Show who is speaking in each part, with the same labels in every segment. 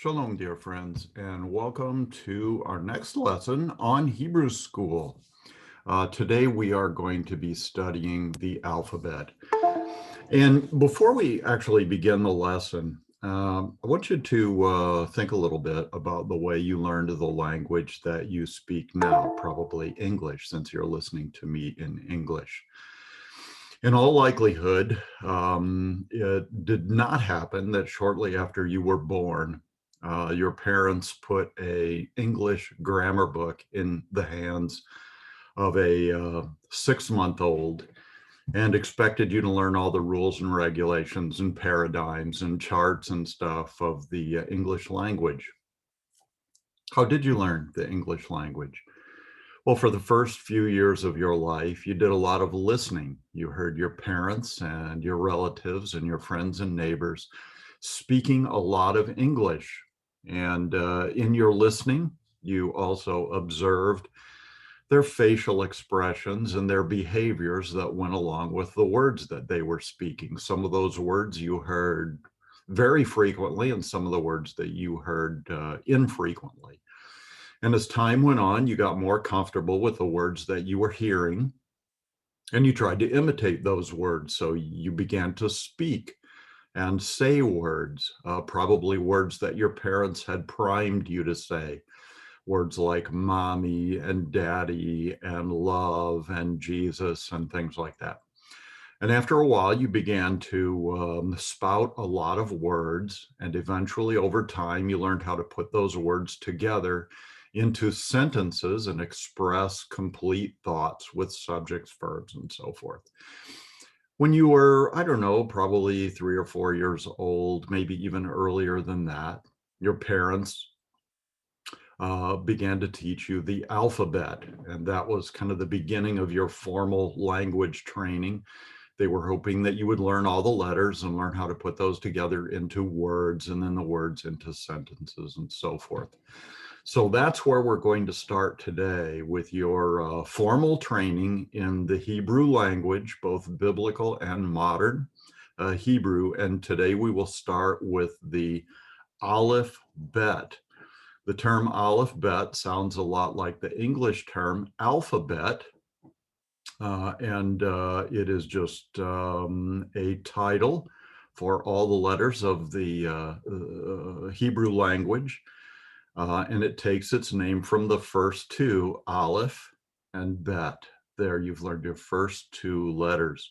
Speaker 1: Shalom, dear friends, and welcome to our next lesson on Hebrew School. Today we are going to be studying the alphabet. And before we actually begin the lesson, I want you to think a little bit about the way you learned the language that you speak now, probably English, since you're listening to me in English. In all likelihood, it did not happen that shortly after you were born, your parents put an English grammar book in the hands of a 6-month-old and expected you to learn all the rules and regulations and paradigms and charts and stuff of the English language. How did you learn the English language? Well, for the first few years of your life, you did a lot of listening. You heard your parents and your relatives and your friends and neighbors speaking a lot of English. And in your listening, you also observed their facial expressions and their behaviors that went along with the words that they were speaking. Some of those words you heard very frequently, and some of the words that you heard infrequently. And as time went on, you got more comfortable with the words that you were hearing, and you tried to imitate those words. So you began to speak and say words, probably words that your parents had primed you to say. Words like mommy and daddy and love and Jesus and things like that. And after a while, you began to spout a lot of words, and eventually over time, you learned how to put those words together into sentences and express complete thoughts with subjects, verbs, and so forth. When you were, I don't know, probably 3 or 4 years old, maybe even earlier than that, your parents began to teach you the alphabet, and that was kind of the beginning of your formal language training. They were hoping that you would learn all the letters and learn how to put those together into words, and then the words into sentences and so forth. So that's where we're going to start today, with your formal training in the Hebrew language, both biblical and modern Hebrew. And today we will start with the Aleph Bet. The term Aleph Bet sounds a lot like the English term alphabet, and it is just a title for all the letters of the Hebrew language, and it takes its name from the first two, Aleph and Bet. There, you've learned your first two letters.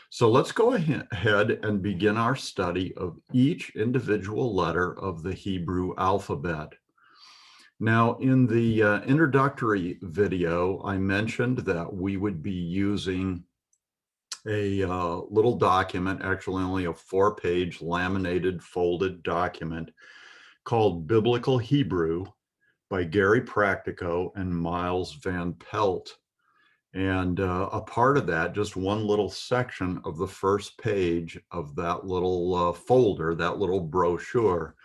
Speaker 1: So let's go ahead and begin our study of each individual letter of the Hebrew alphabet. Now, in the introductory video, I mentioned that we would be using a little document, actually only a 4-page laminated folded document called Biblical Hebrew by Gary Practico and Miles Van Pelt. And a part of that, just one little section of the first page of that little folder, that little brochure,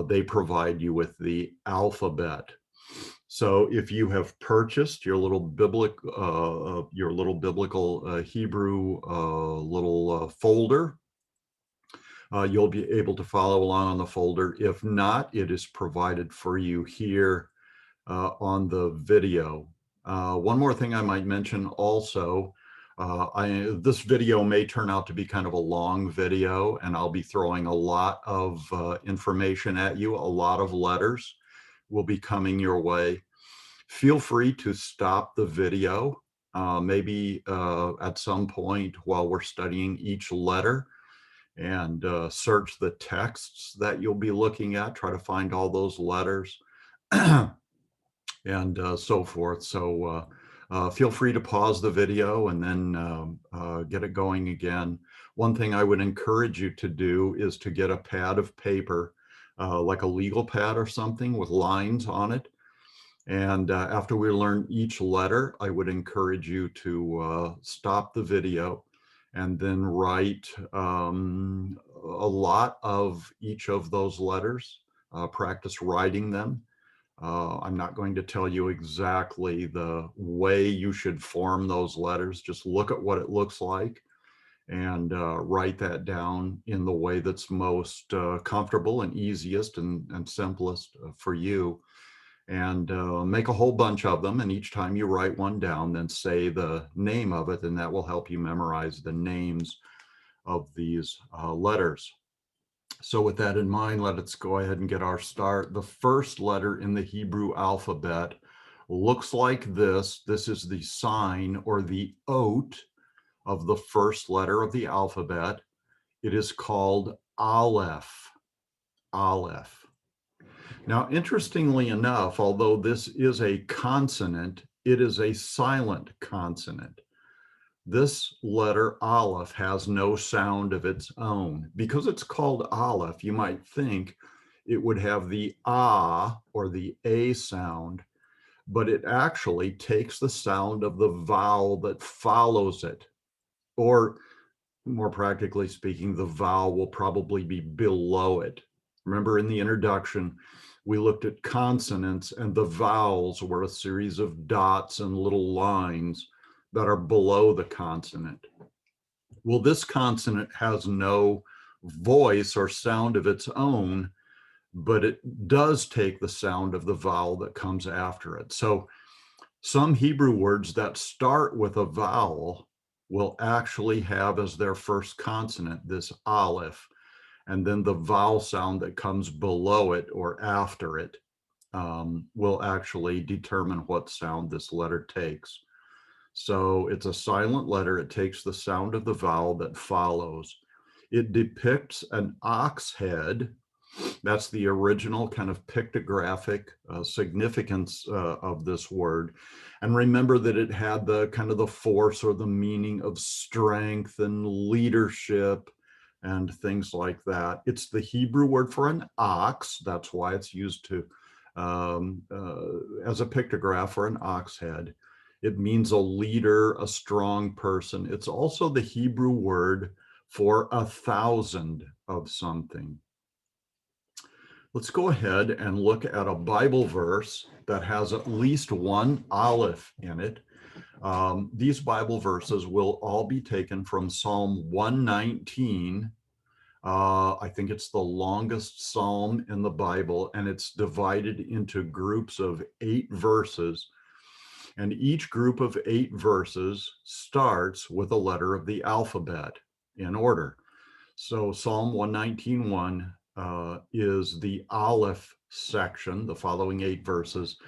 Speaker 1: they provide you with the alphabet. So if you have purchased your little biblical Hebrew little folder, you'll be able to follow along on the folder. If not, it is provided for you here on the video. One more thing I might mention also, this video may turn out to be kind of a long video, and I'll be throwing a lot of information at you. A lot of letters will be coming your way. Feel free to stop the video, maybe at some point while we're studying each letter, and search the texts that you'll be looking at, try to find all those letters and so forth. So feel free to pause the video and then get it going again. One thing I would encourage you to do is to get a pad of paper, like a legal pad or something with lines on it. And after we learn each letter, I would encourage you to stop the video and then write a lot of each of those letters, practice writing them. I'm not going to tell you exactly the way you should form those letters. Just look at what it looks like and write that down in the way that's most comfortable and easiest and simplest for you. And make a whole bunch of them. And each time you write one down, then say the name of it, and that will help you memorize the names of these letters. So with that in mind, let's go ahead and get our start. The first letter in the Hebrew alphabet looks like this. This is the sign or the oat of the first letter of the alphabet. It is called Aleph. Aleph. Now, interestingly enough, although this is a consonant, it is a silent consonant. This letter Aleph has no sound of its own. Because it's called Aleph, you might think it would have the ah or the a sound, but it actually takes the sound of the vowel that follows it. Or more practically speaking, the vowel will probably be below it. Remember in the introduction, we looked at consonants, and the vowels were a series of dots and little lines that are below the consonant. Well, this consonant has no voice or sound of its own, but it does take the sound of the vowel that comes after it. So some Hebrew words that start with a vowel will actually have as their first consonant this aleph, and then the vowel sound that comes below it or after it will actually determine what sound this letter takes. So it's a silent letter. It takes the sound of the vowel that follows. It depicts an ox head. That's the original kind of pictographic significance of this word. And remember that it had the kind of the force or the meaning of strength and leadership and things like that. It's the Hebrew word for an ox. That's why it's used to as a pictograph for an ox head. It means a leader, a strong person. It's also the Hebrew word for 1,000 of something. Let's go ahead and look at a Bible verse that has at least one aleph in it. These Bible verses will all be taken from Psalm 119. I think it's the longest psalm in the Bible, and it's divided into groups of 8 verses. And each group of 8 verses starts with a letter of the alphabet in order. So Psalm 119:1 is the Aleph section. The following 8 verses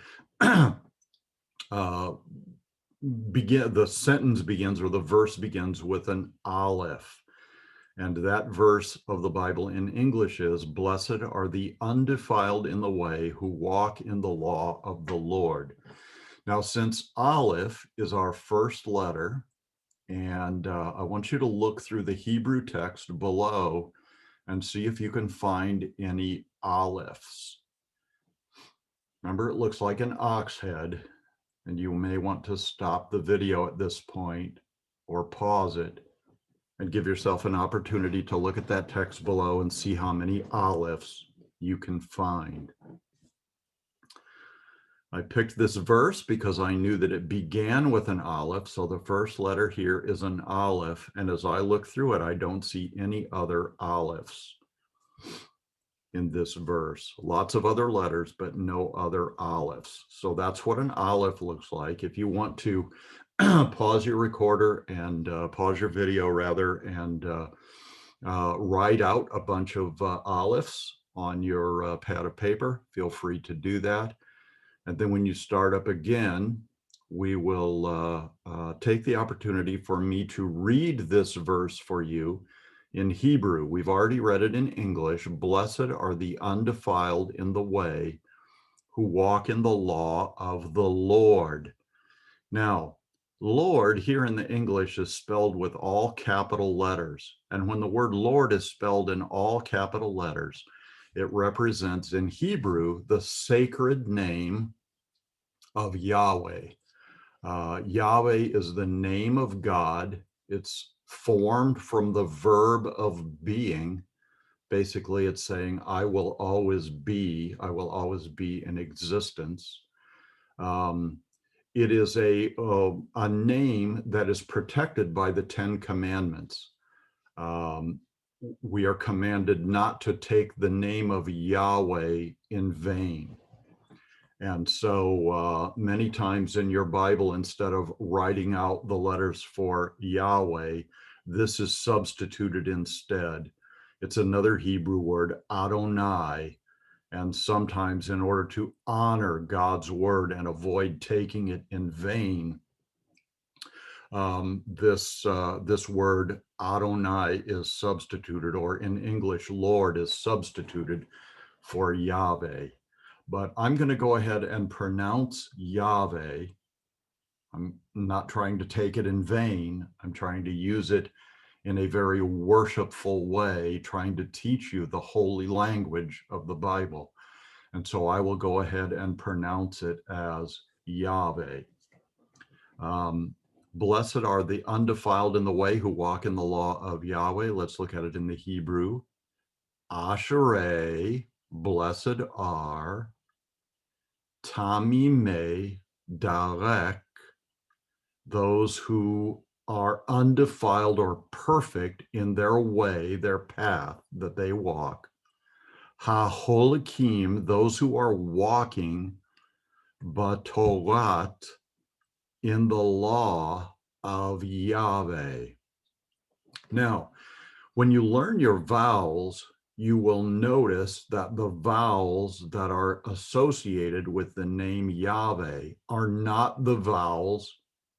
Speaker 1: the sentence begins, or the verse begins, with an Aleph. And that verse of the Bible in English is, "Blessed are the undefiled in the way, who walk in the law of the Lord." Now, since Aleph is our first letter, and I want you to look through the Hebrew text below and see if you can find any alephs. Remember, it looks like an ox head, and you may want to stop the video at this point or pause it and give yourself an opportunity to look at that text below and see how many alephs you can find. I picked this verse because I knew that it began with an aleph, so the first letter here is an aleph, and as I look through it, I don't see any other alephs in this verse. Lots of other letters, but no other alephs. So that's what an aleph looks like. If you want to pause your recorder and pause your video rather, and write out a bunch of alephs on your pad of paper, feel free to do that. And then when you start up again, we will take the opportunity for me to read this verse for you in Hebrew. We've already read it in English. "Blessed are the undefiled in the way, who walk in the law of the Lord." Now, Lord here in the English is spelled with all capital letters. And when the word Lord is spelled in all capital letters, it represents in Hebrew the sacred name of Yahweh. Yahweh is the name of God. It's formed from the verb of being. Basically, it's saying, I will always be in existence. It is a name that is protected by the 10 Commandments. We are commanded not to take the name of Yahweh in vain. And so many times in your Bible, instead of writing out the letters for Yahweh, this is substituted instead. It's another Hebrew word, Adonai. And sometimes in order to honor God's word and avoid taking it in vain, this word Adonai is substituted, or in English, Lord is substituted for Yahweh. But I'm going to go ahead and pronounce Yahweh. I'm not trying to take it in vain. I'm trying to use it in a very worshipful way, trying to teach you the holy language of the Bible. And so I will go ahead and pronounce it as Yahweh. Blessed are the undefiled in the way who walk in the law of Yahweh. Let's look at it in the Hebrew. Asherei, blessed are, Tamimei Darek, those who are undefiled or perfect in their way, their path that they walk. Ha-holikim, those who are walking Batorat, in the law of Yahweh. Now, when you learn your vowels, you will notice that the vowels that are associated with the name Yahweh are not the vowels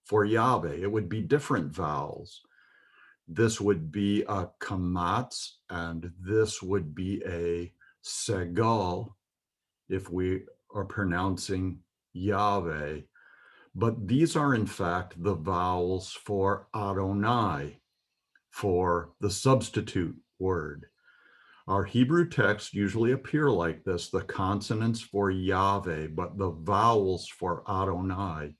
Speaker 1: for Yahweh. It would be different vowels. This would be a kamatz, and this would be a segal if we are pronouncing Yahweh. But these are in fact the vowels for Adonai, for the substitute word. Our Hebrew texts usually appear like this, the consonants for Yahweh, but the vowels for Adonai,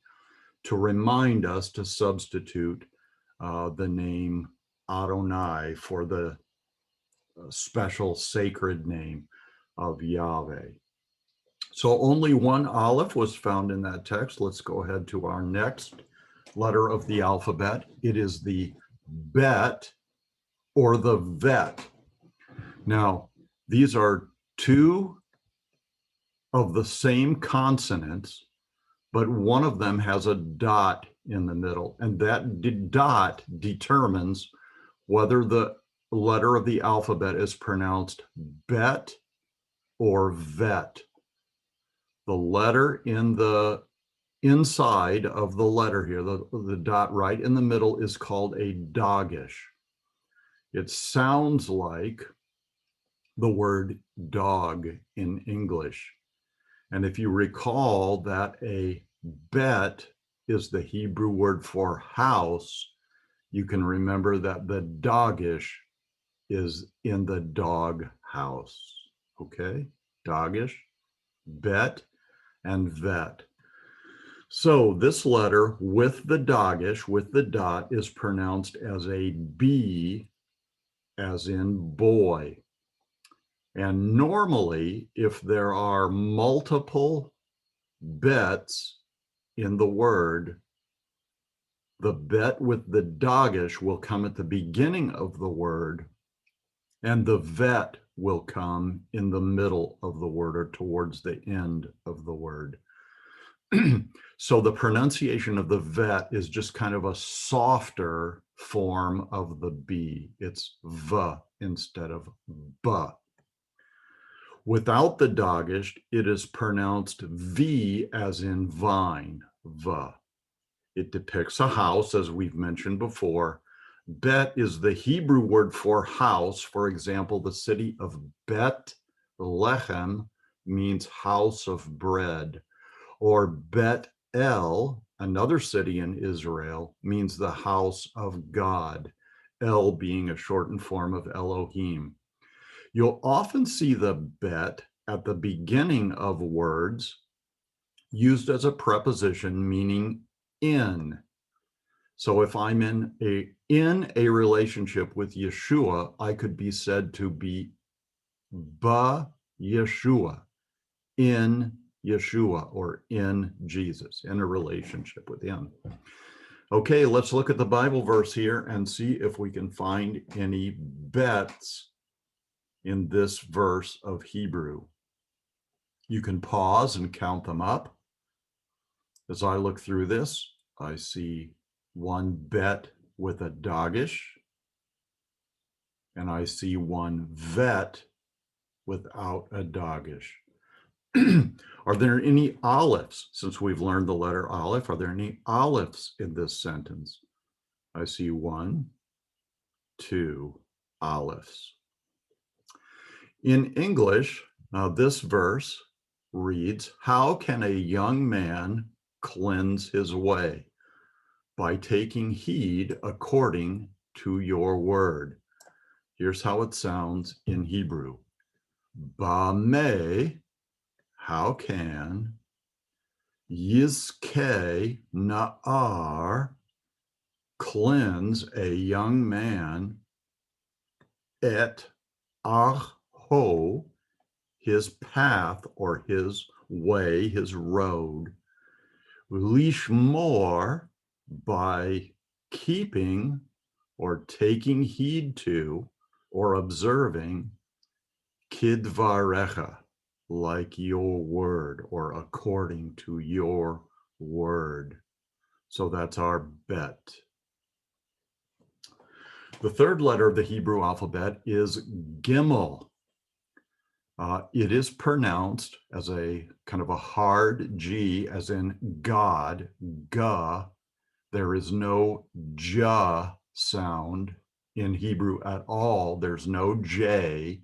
Speaker 1: to remind us to substitute the name Adonai for the special sacred name of Yahweh. So only one Aleph was found in that text. Let's go ahead to our next letter of the alphabet. It is the Bet or the Vet. Now, these are two of the same consonants, but one of them has a dot in the middle, and that dot determines whether the letter of the alphabet is pronounced Bet or Vet. The letter in the inside of the letter here, the dot right in the middle, is called a dagesh. It sounds like the word dog in English. And if you recall that a bet is the Hebrew word for house, you can remember that the dagesh is in the dog house. Okay, dagesh, bet, and vet. So this letter with the dagesh, with the dot, is pronounced as a B, as in boy. And normally, if there are multiple bets in the word, the bet with the dagesh will come at the beginning of the word, and the vet will come in the middle of the word or towards the end of the word. So the pronunciation of the vet is just kind of a softer form of the B. It's V instead of B. Without the dagesh, it is pronounced V as in vine, V. It depicts a house, as we've mentioned before. Bet is the Hebrew word for house. For example, the city of Bethlehem means house of bread. Or Bet El, another city in Israel, means the house of God, El being a shortened form of Elohim. You'll often see the bet at the beginning of words used as a preposition meaning in. So if I'm in a relationship with Yeshua, I could be said to be ba Yeshua, in Yeshua, or in Jesus, in a relationship with him. Okay, let's look at the Bible verse here and see if we can find any bets in this verse of Hebrew. You can pause and count them up. As I look through this, I see one bet with a dagesh, and I see one vet without a dagesh. Are there any alephs? Since we've learned the letter aleph, are there any alephs in this sentence? I see 1, 2 alephs. In English, this verse reads, "How can a young man cleanse his way? By taking heed according to your word." Here's how it sounds in Hebrew. Bameh, how can, Yizke Na'ar, cleanse a young man, et Aho, his path or his way, his road, Lishmor, by keeping or taking heed to or observing, Kidvarecha, like your word or according to your word. So that's our bet. The third letter of the Hebrew alphabet is GIMEL. It is pronounced as a kind of a hard G, as in God, Ga. There is no Ja sound in Hebrew at all. There's no J.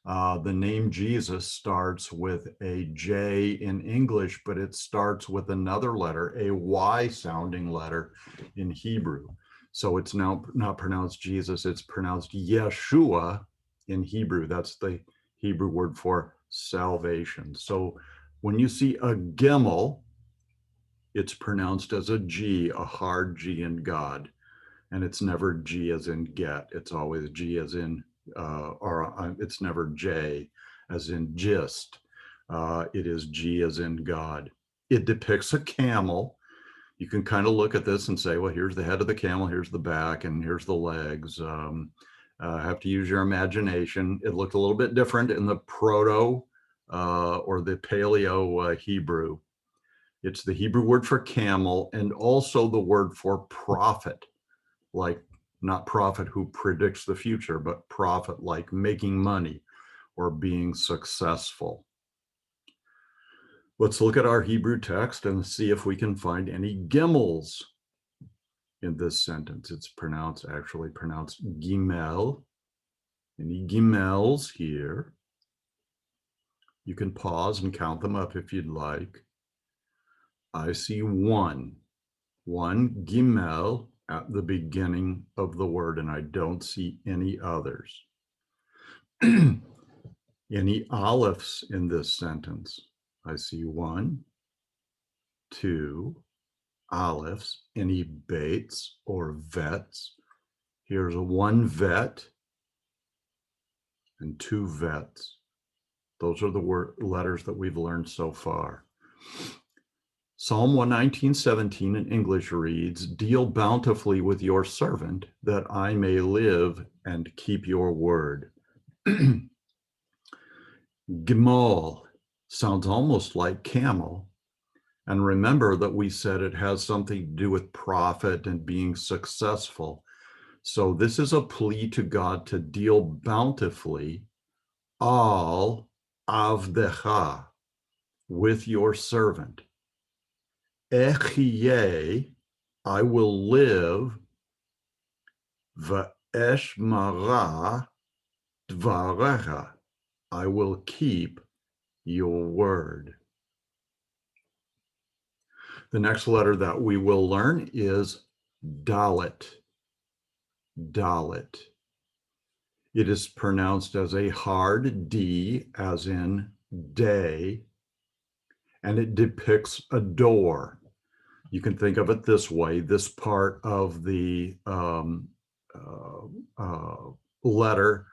Speaker 1: The name Jesus starts with a J in English, but it starts with another letter, a Y sounding letter in Hebrew. So it's now not pronounced Jesus, it's pronounced Yeshua in Hebrew. That's the Hebrew word for salvation. So when you see a GIMEL, it's pronounced as a G, a hard G in God. And it's never G as in get, it's always G as in it's never J as in gist. It is G as in God. It depicts a camel. You can kind of look at this and say, well, here's the head of the camel, here's the back, and here's the legs. Have to use your imagination. It looked a little bit different in the proto or the paleo Hebrew. It's the Hebrew word for camel and also the word for prophet, like not prophet who predicts the future, but prophet like making money or being successful. Let's look at our Hebrew text and see if we can find any gimels in this sentence. It's actually pronounced GIMEL. Any gimels here? You can pause and count them up if you'd like. I see one GIMEL at the beginning of the word, and I don't see any others. Any alephs in this sentence? I see 1, 2 alephs. Any bets or vets? Here's a 1 vet and 2 vets. Those are the letters that we've learned so far. Psalm 119:17 in English reads, "Deal bountifully with your servant, that I may live and keep your word." Gimel sounds almost like camel. And remember that we said it has something to do with profit and being successful. So this is a plea to God to deal bountifully, al avdecha, with your servant. Echye, I will live, v'eshmara dvarecha, I will keep your word. The next letter that we will learn is DALETH. DALETH. It is pronounced as a hard D, as in day, and it depicts a door. You can think of it this way: this part of the letter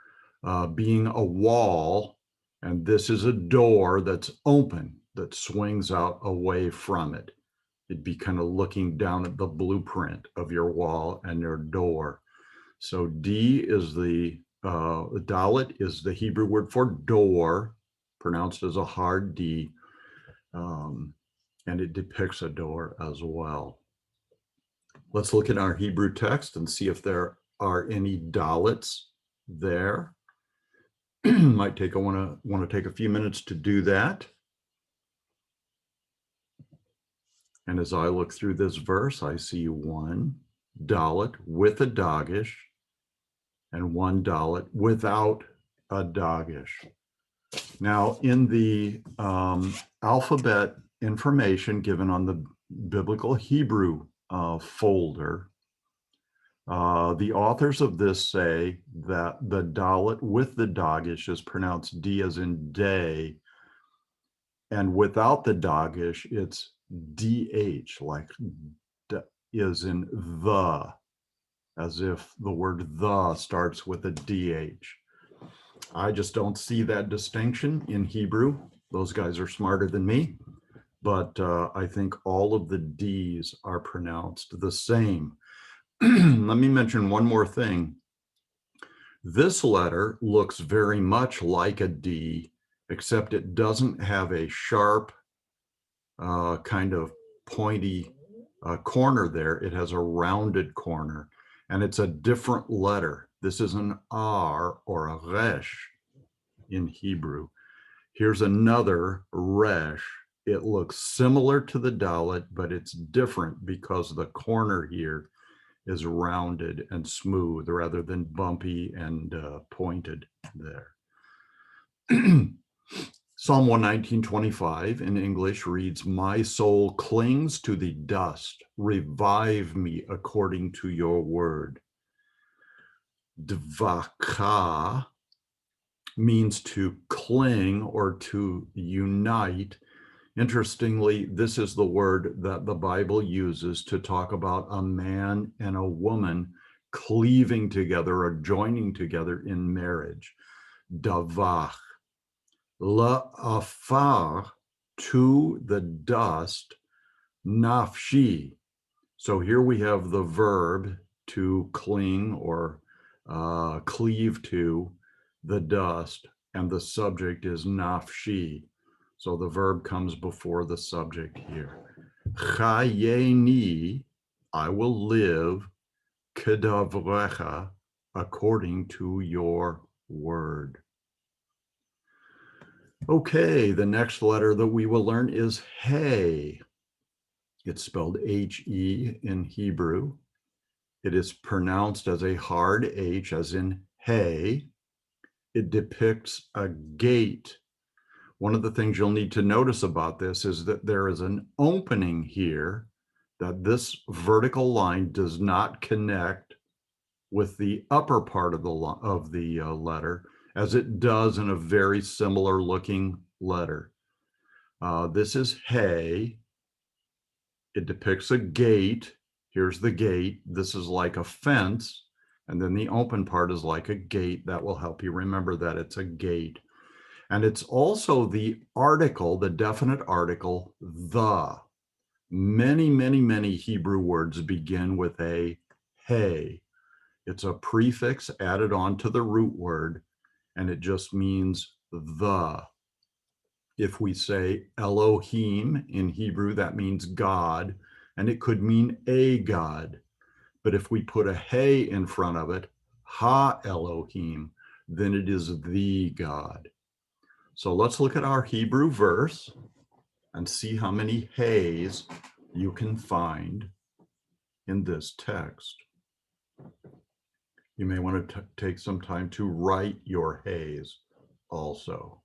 Speaker 1: being a wall, and this is a door that's open, that swings out away from it. It'd be kind of looking down at the blueprint of your wall and your door. So D is the Dalet is the Hebrew word for door, pronounced as a hard D, and it depicts a door as well. Let's look at our Hebrew text and see if there are any Dalets there. Want to take a few minutes to do that. And as I look through this verse, I see one Dalet with a Dagesh and one Dalet without a Dagesh. Now, in the alphabet information given on the Biblical Hebrew folder, the authors of this say that the Dalet with the Dagesh is pronounced D as in day, and without the Dagesh, it's DH, like is in the, as if the word the starts with a DH. I just don't see that distinction in Hebrew. Those guys are smarter than me, but I think all of the D's are pronounced the same. Let me mention one more thing. This letter looks very much like a D, except it doesn't have a sharp kind of pointy corner there. It has a rounded corner, and it's a different letter. This is an R or a resh in Hebrew. Here's another resh. It looks similar to the Dalet, but it's different because the corner here is rounded and smooth rather than bumpy and pointed there. Psalm 119:25 in English reads, "My soul clings to the dust. Revive me according to your word." Dvaka means to cling or to unite. Interestingly, this is the word that the Bible uses to talk about a man and a woman cleaving together or joining together in marriage. Davach. La'afar, to the dust, nafshi. So here we have the verb to cling or cleave to the dust, and the subject is nafshi. So the verb comes before the subject here. Chayeni, I will live, kedavrecha, according to your word. Okay, the next letter that we will learn is He. It's spelled H-E in Hebrew. It is pronounced as a hard H, as in He. It depicts a gate. One of the things you'll need to notice about this is that there is an opening here, that this vertical line does not connect with the upper part of the letter, as it does in a very similar looking letter. This is He. It depicts a gate. Here's the gate. This is like a fence. And then the open part is like a gate. That will help you remember that it's a gate. And it's also the article, the definite article, the. Many, many, many Hebrew words begin with a He. It's a prefix added on to the root word, and it just means the. If we say Elohim in Hebrew, that means God, and it could mean a God. But if we put a He in front of it, Ha Elohim, then it is the God. So let's look at our Hebrew verse and see how many He's you can find in this text. You may want to take some time to write your He's also.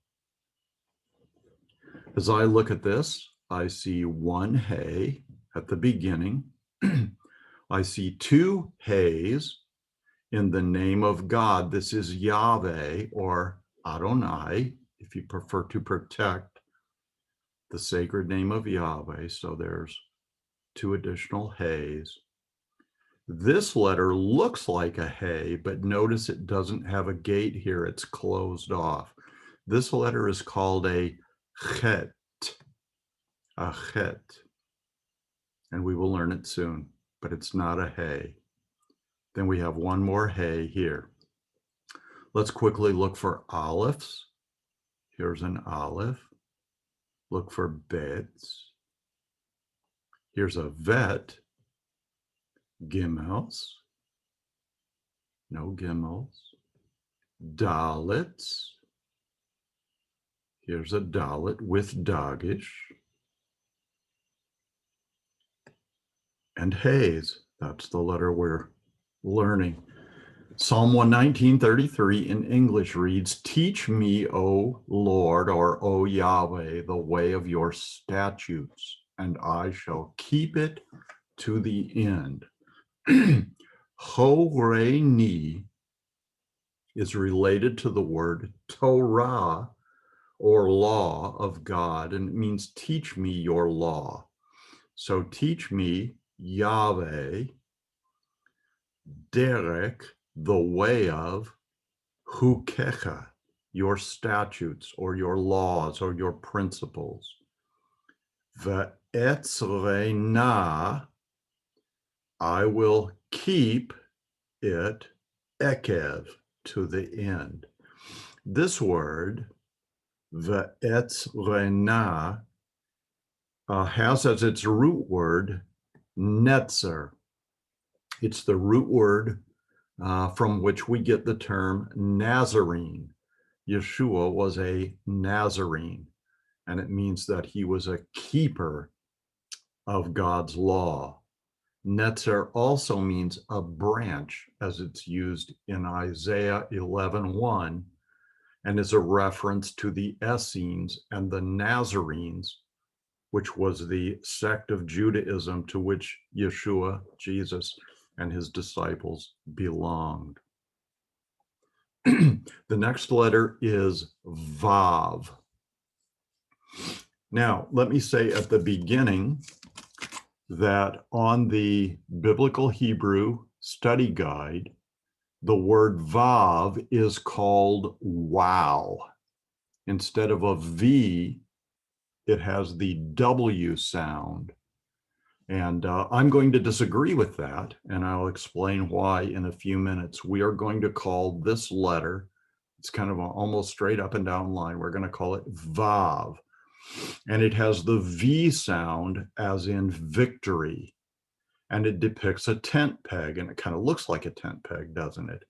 Speaker 1: As I look at this, I see one He at the beginning. I see two He's in the name of God. This is Yahweh or Adonai, if you prefer to protect the sacred name of Yahweh. So there's two additional He's. This letter looks like a He, but notice it doesn't have a gate here. It's closed off. This letter is called a HETH. A HETH. and we will learn it soon, but it's not a hey. Then we have one more hey here. Let's quickly look for Alephs. Here's an Aleph. Look for Bets. Here's a Vet. GIMELs. No GIMELs. DALETHs. Here's a DALETH with Dagish. And HETH. That's the letter we're learning. Psalm 119:33 in English reads, "Teach me, O Lord, or O Yahweh, the way of your statutes, and I shall keep it to the end." Ho-re-ni is related to the word Torah, or law of God, and it means teach me your law. So teach me, Yahweh, derek, the way of, hukecha, your statutes or your laws or your principles. Ve'etzrena, I will keep it, ekev, to the end. This word, ve'etzrena, has as its root word, netzer. It's the root word from which we get the term Nazarene. Yeshua was a Nazarene, and it means that he was a keeper of God's law. Netzer also means a branch, as it's used in Isaiah 11:1, and is a reference to the Essenes and the Nazarenes, which was the sect of Judaism to which Yeshua, Jesus, and his disciples belonged. The next letter is Vav. Now, let me say at the beginning that on the Biblical Hebrew Study Guide, the word Vav is called wow. Instead of a V, it has the W sound. And I'm going to disagree with that, and I'll explain why in a few minutes. We are going to call this letter, it's kind of an almost straight up and down line, we're going to call it Vav. And it has the V sound as in victory. And it depicts a tent peg, and it kind of looks like a tent peg, doesn't it?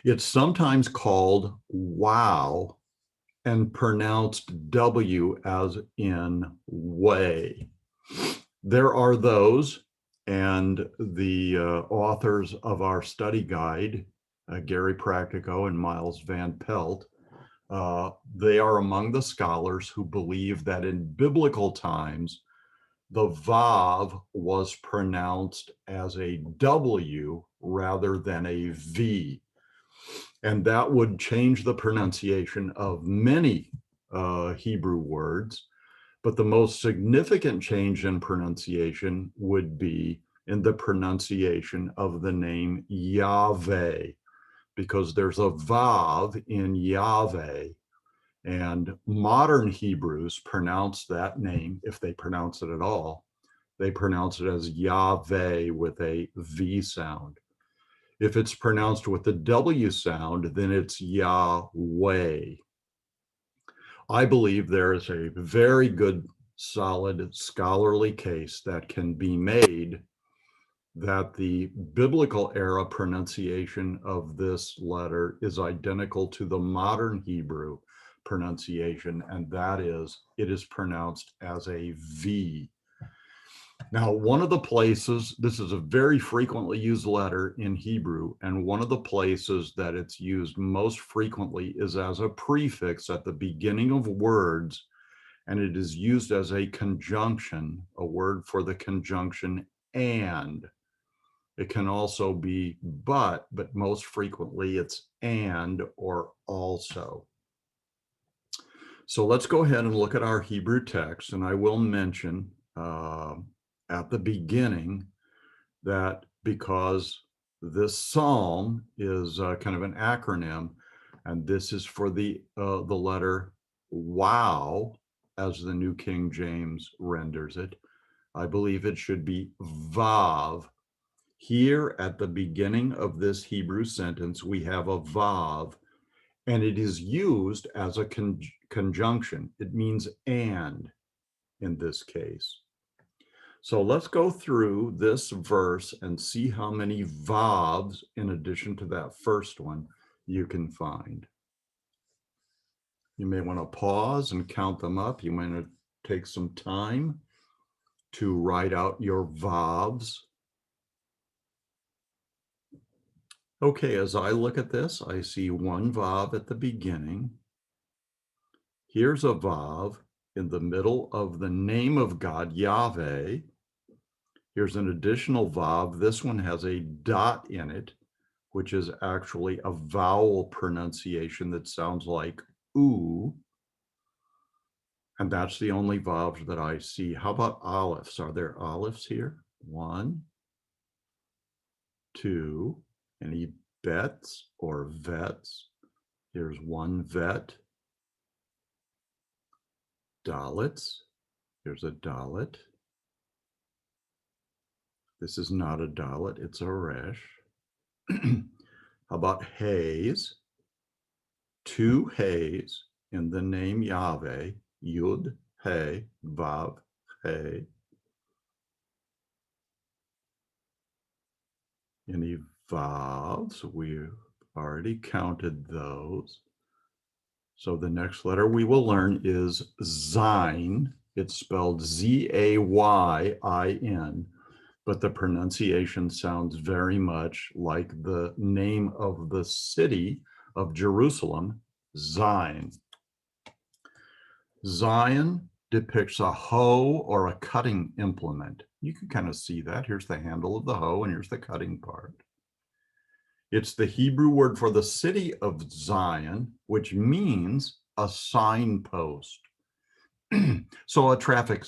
Speaker 1: It's sometimes called wow and pronounced W as in way. There are those, and the authors of our study guide, Gary Practico and Miles Van Pelt, they are among the scholars who believe that in biblical times, the Vav was pronounced as a W rather than a V. And that would change the pronunciation of many Hebrew words. But the most significant change in pronunciation would be in the pronunciation of the name Yahweh, because there's a Vav in Yahweh, and modern Hebrews pronounce that name, if they pronounce it at all, they pronounce it as Yahweh with a V sound. If it's pronounced with the W sound, then it's Yahweh. I believe there is a very good, solid, scholarly case that can be made that the biblical era pronunciation of this letter is identical to the modern Hebrew pronunciation, and that is, it is pronounced as a V. Now, one of the places, this is a very frequently used letter in Hebrew, and one of the places that it's used most frequently is as a prefix at the beginning of words, and it is used as a conjunction, a word for the conjunction and. It can also be but most frequently it's and or also. So let's go ahead and look at our Hebrew text, and I will mention at the beginning that because this psalm is kind of an acronym, and this is for the letter wow, as the New King James renders it. I believe it should be vav. Here at the beginning of this Hebrew sentence, we have a vav, and it is used as a conjunction. It means and in this case. So let's go through this verse and see how many vavs, in addition to that first one, you can find. You may want to pause and count them up. You might want to take some time to write out your vavs. Okay, as I look at this, I see one vav at the beginning. Here's a vav in the middle of the name of God, Yahweh. Here's an additional vav. This one has a dot in it, which is actually a vowel pronunciation that sounds like oo. And that's the only vowels that I see. How about alephs? Are there alephs here? 1, 2, any bets or vets? Here's one vet. Daleths. Here's a dalet. This is not a dalet, it's a resh. How about hays? 2 hays in the name Yahweh. Yud, He, Vav, He. Any vowels? We've already counted those. So the next letter we will learn is ZAYIN. It's spelled Z-A-Y-I-N, but the pronunciation sounds very much like the name of the city of Jerusalem, Zion. Zion depicts a hoe or a cutting implement. You can kind of see that. Here's the handle of the hoe and here's the cutting part. It's the Hebrew word for the city of Zion, which means a signpost. So a traffic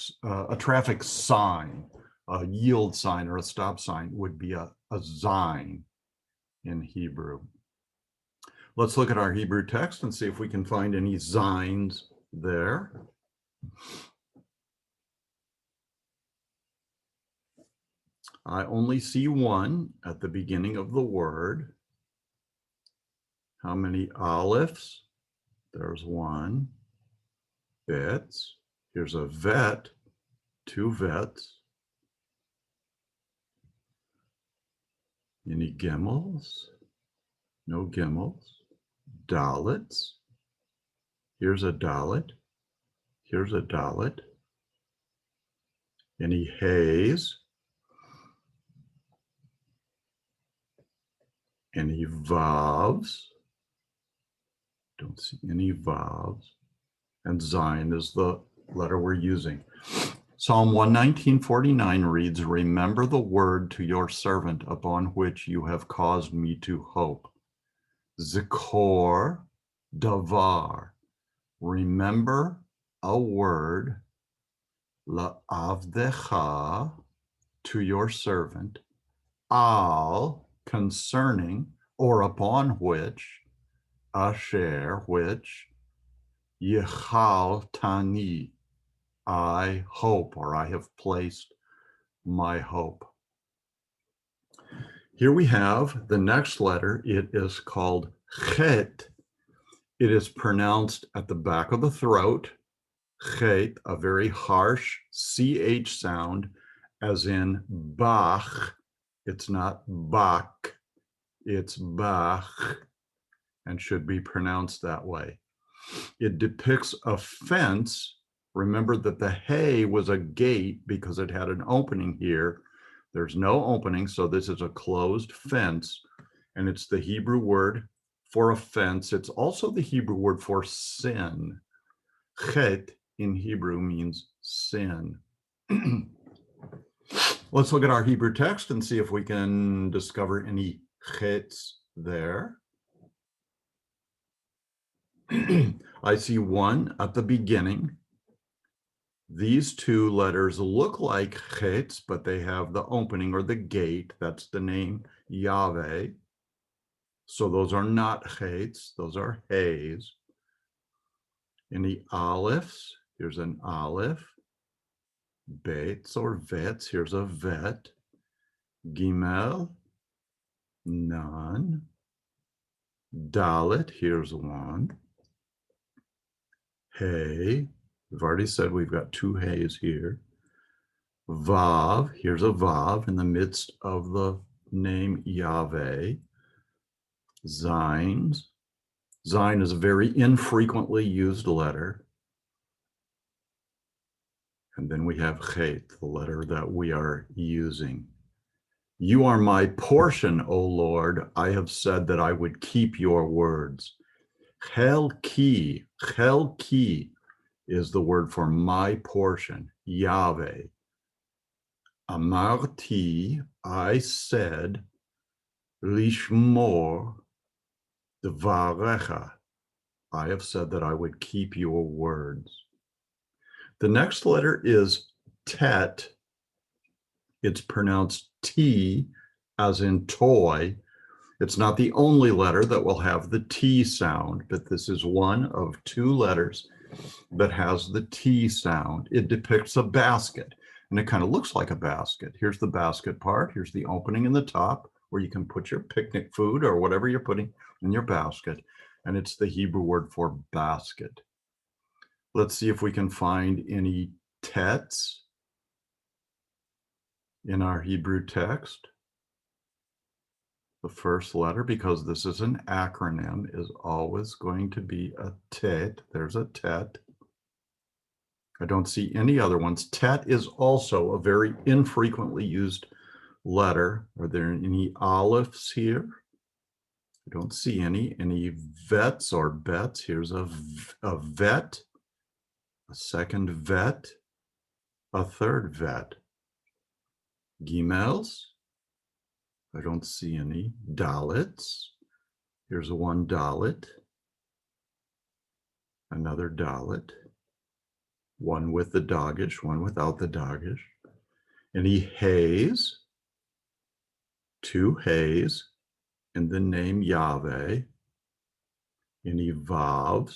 Speaker 1: sign, a yield sign or a stop sign would be a zayin in Hebrew. Let's look at our Hebrew text and see if we can find any zayins there. I only see one at the beginning of the word. How many alephs? There's one. Bets. Here's a vet, 2 vets. Any gimels? No gimels. Daleths. Here's a dalet. Here's a dalet. Any hays? Any vavs? Don't see any vavs. And zayin is the letter we're using. Psalm 119:49 reads, "Remember the word to your servant upon which you have caused me to hope." Zikor davar. Remember a word, la'avdecha, to your servant, al, concerning, or upon which, asher, which, yichal tani, I hope, or I have placed my hope. Here we have the next letter. It is called HETH. It is pronounced at the back of the throat. HETH, a very harsh CH sound, as in Bach. It's not Bach, it's Bach, and should be pronounced that way. It depicts a fence. Remember that the hay was a gate because it had an opening here. There's no opening, so this is a closed fence, and it's the Hebrew word for a fence. It's also the Hebrew word for sin. Chet in Hebrew means sin. Let's look at our Hebrew text and see if we can discover any chets there. I see one at the beginning. These 2 letters look like chets, but they have the opening or the gate. That's the name Yahweh. So those are not chets, those are hays. Any alephs? Here's an aleph. BETHs or VETs. Here's a VET. GIMEL, none. DALETH, here's one. HETH, we've already said we've got two HETHs here. VAV, here's a VAV in the midst of the name Yahweh. ZAYIN, ZAYIN is a very infrequently used letter. And then we have HETH, the letter that we are using. You are my portion, O Lord. I have said that I would keep your words. Chelki is the word for my portion, Yahweh. Amarti, I said, lishmor dvarecha. I have said that I would keep your words. The next letter is TET. It's pronounced T as in toy. It's not the only letter that will have the T sound, but this is one of two letters that has the T sound. It depicts a basket, and it kind of looks like a basket. Here's the basket part. Here's the opening in the top where you can put your picnic food or whatever you're putting in your basket, and it's the Hebrew word for basket. Let's see if we can find any TETs in our Hebrew text. The first letter, because this is an acronym, is always going to be a TET. There's a TET. I don't see any other ones. TET is also a very infrequently used letter. Are there any Alephs here? I don't see any. Any VETs or BETs? Here's a VET, a second VET, a third VET. GIMELs? I don't see any. DALETHs. Here's a one DALETH, another DALETH, one with the dagesh, one without the dagesh. Any HETHs? Two HETHs in the name Yahweh. Any VAVs?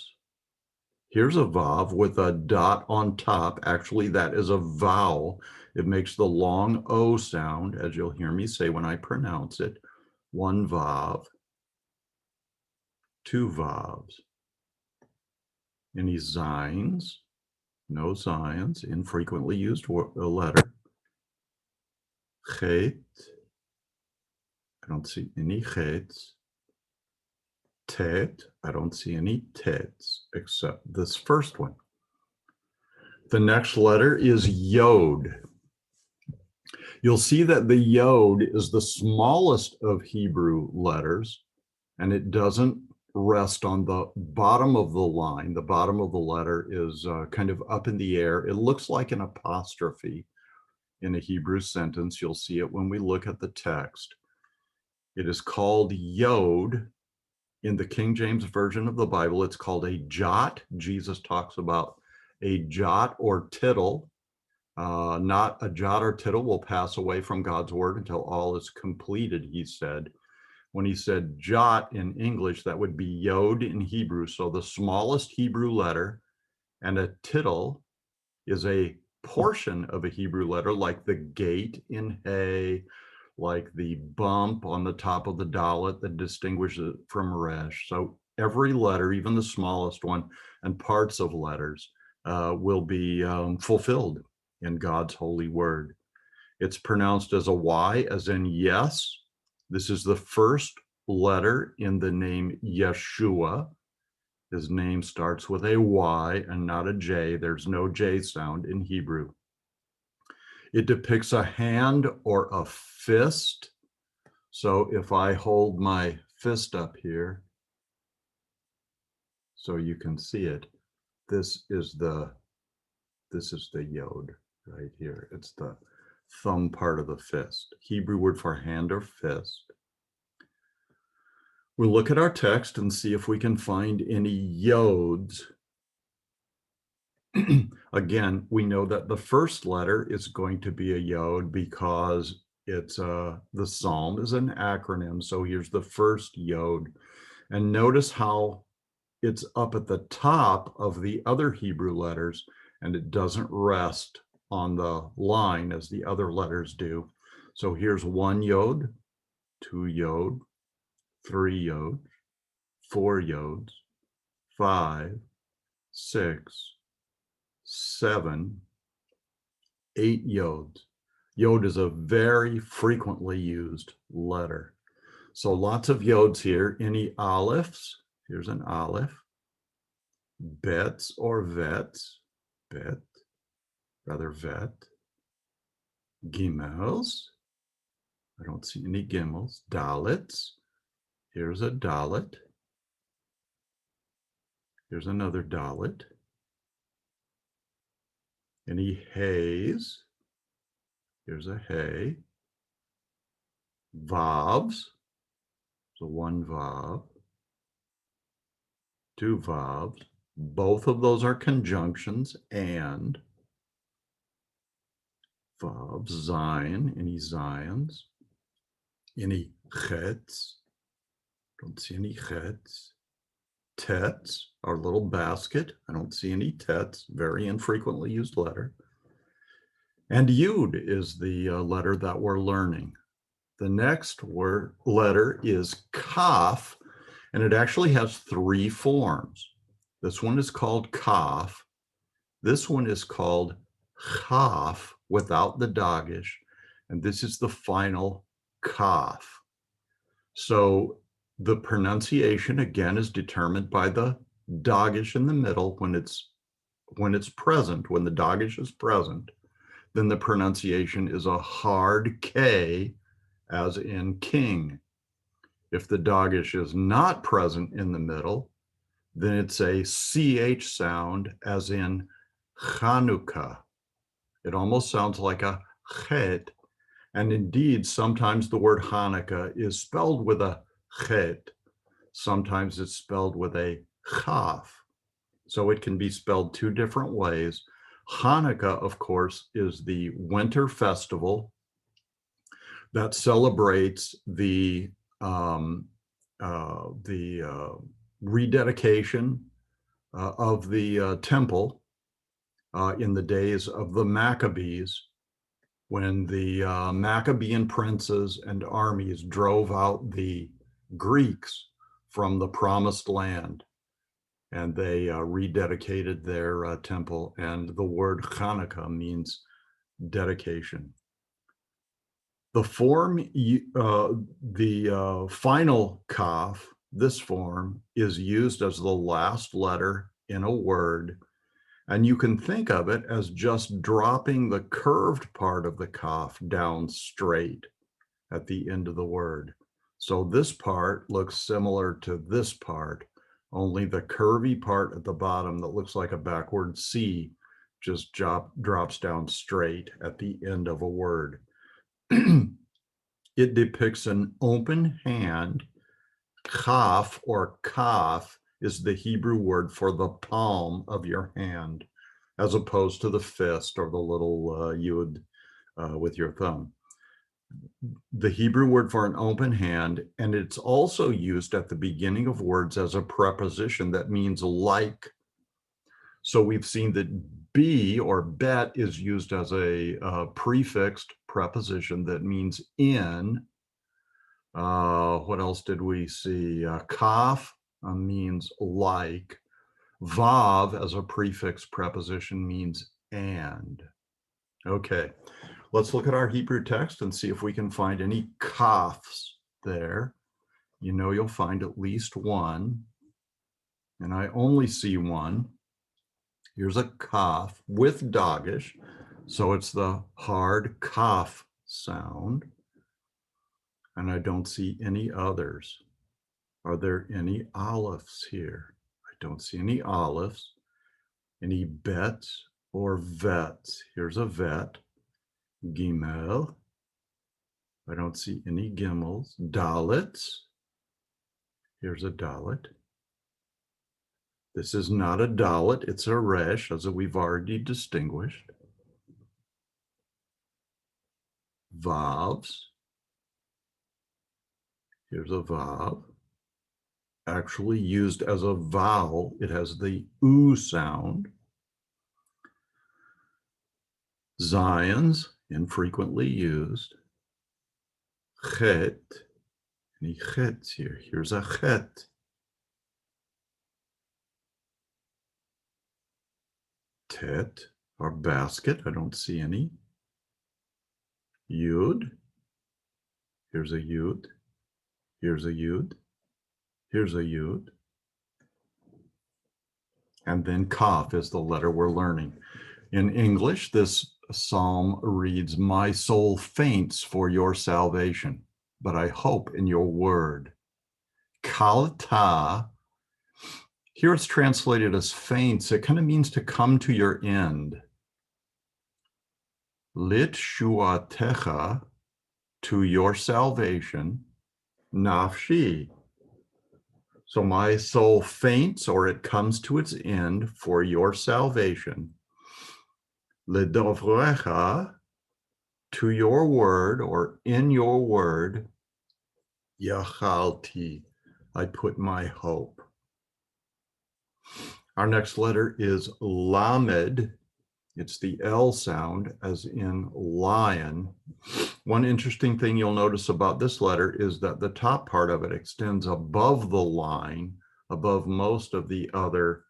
Speaker 1: Here's a VAV with a dot on top. Actually, that is a vowel. It makes the long O sound, as you'll hear me say when I pronounce it. One VAV, two VAVs. Any ZAYINs? No ZAYINs, infrequently used letter. HETH, I don't see any HETHs. TETH, I don't see any TETHs except this first one. The next letter is Yod. You'll see that the Yod is the smallest of Hebrew letters, and it doesn't rest on the bottom of the line. The bottom of the letter is kind of up in the air. It looks like an apostrophe in a Hebrew sentence. You'll see it when we look at the text. It is called Yod. In the King James Version of the Bible, it's called a jot. Jesus talks about a jot or tittle. Not a jot or tittle will pass away from God's word until all is completed, he said. When he said jot in English, that would be Yod in Hebrew. So the smallest Hebrew letter, and a tittle is a portion of a Hebrew letter, like the gate in Hay, like the bump on the top of the Dalet that distinguishes it from Resh. So every letter, even the smallest one, and parts of letters will be fulfilled in God's holy word. It's pronounced as a Y, as in yes. This is the first letter in the name Yeshua. His name starts with a Y and not a J. There's no J sound in Hebrew. It depicts a hand or a fist. So if I hold my fist up here, so you can see it, this is the Yod right here. It's the thumb part of the fist. Hebrew word for hand or fist. We'll look at our text and see if we can find any Yods. Again, we know that the first letter is going to be a Yod because it's the Psalm is an acronym. So here's the first Yod. And notice how it's up at the top of the other Hebrew letters, and it doesn't rest on the line as the other letters do. So here's 1 yod, 2 yod, 3 yod, 4 yods, 5, 6, 7, 8 yods. Yod is a very frequently used letter. So lots of yods here. Any alephs? Here's an aleph. Bets or vets? Bet, rather vet. Gimels. I don't see any gimels. Daleths. Here's a dalet. Here's another dalet. Any heys? Here's a hey. Vavs. So 1 vav. 2 vavs. Both of those are conjunctions. And vavs. ZAYIN. Any ZAYINs? Any HETHs? Don't see any HETHs. TETHs, our little basket. I don't see any TETHs, very infrequently used letter. And Yud is the letter that we're learning. The next letter is KAPH, and it actually has 3 forms. This one is called KAPH. This one is called HETH without the dagesh, and this is the final KAPH. So the pronunciation again is determined by the dagesh in the middle when it's present. When the dagesh is present, then the pronunciation is a hard K, as in king. If the dagesh is not present in the middle, then it's a CH sound, as in Chanukah. It almost sounds like a chet, and indeed, sometimes the word Hanukkah is spelled with a chet. Sometimes it's spelled with a chaf. So it can be spelled 2 different ways. Hanukkah, of course, is the winter festival that celebrates the rededication of the temple in the days of the Maccabees, when the Maccabean princes and armies drove out the Greeks from the promised land, and they rededicated their temple, and the word Hanukkah means dedication. The form, the final KAPH, this form is used as the last letter in a word, and you can think of it as just dropping the curved part of the KAPH down straight at the end of the word. So this part looks similar to this part, only the curvy part at the bottom that looks like a backward C just drops down straight at the end of a word. It depicts an open hand. KAPH or kaf is the Hebrew word for the palm of your hand, as opposed to the fist or the little yud with your thumb. The Hebrew word for an open hand, and it's also used at the beginning of words as a preposition that means like. So we've seen that be or bet is used as a prefixed preposition that means in. What else did we see? Kaf means like. Vav as a prefix preposition means and. Okay, let's look at our Hebrew text and see if we can find any kafs there. You know you'll find at least one, and I only see one. Here's a kaf with dagesh, so it's the hard kaf sound, and I don't see any others. Are there any alephs here? I don't see any alephs. Any bets or vets? Here's a vet. GIMEL. I don't see any gimels. Daleths. Here's a dalet. This is not a dalet, it's a resh, as we've already distinguished. Vavs. Here's a vav. Actually used as a vowel, it has the oo sound. ZAYINs, infrequently used. HETH, any HETHs here? Here's a HETH. TETH, our basket, I don't see any. Yud, here's a Yud, here's a Yud, here's a Yud. And then KAPH is the letter we're learning. In English, this psalm reads, "My soul faints for your salvation, but I hope in your word." Kalta, here it's translated as faints. It kind of means to come to your end. Lit shuatecha, to your salvation. Nafshi, so my soul faints, or it comes to its end for your salvation. Ledovrecha, to your word, or in your word. Yachalti, I put my hope. Our next letter is Lamed. It's the L sound, as in lion. One interesting thing you'll notice about this letter is that the top part of it extends above the line, above most of the other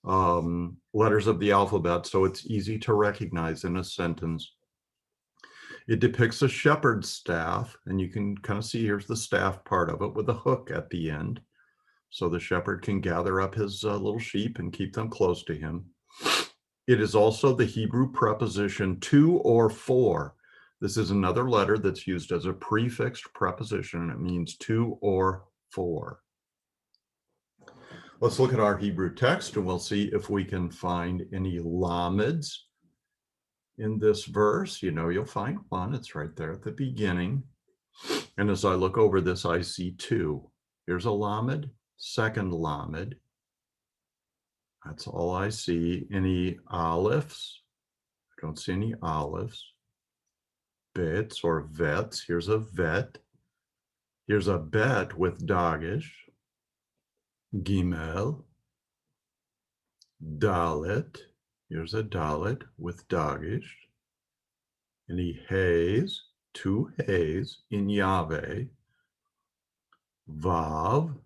Speaker 1: letters of the alphabet, so it's easy to recognize in a sentence. It depicts a shepherd's staff, and you can kind of see here's the staff part of it with a hook at the end. So the shepherd can gather up his little sheep and keep them close to him. It is also the Hebrew preposition to or for. This is another letter that's used as a prefixed preposition, and it means to or for. Let's look at our Hebrew text, and we'll see if we can find any lameds in this verse. You know, you'll find one. It's right there at the beginning. And as I look over this, I see two. Here's a lamed, second lamed. That's all I see. Any alephs? I don't see any alephs. Bets or vets. Here's a vet. Here's a bet with dagish. GIMEL. DALETH. Here's a dalet with dagish. Any hays? Two hays in Yahweh. Vav.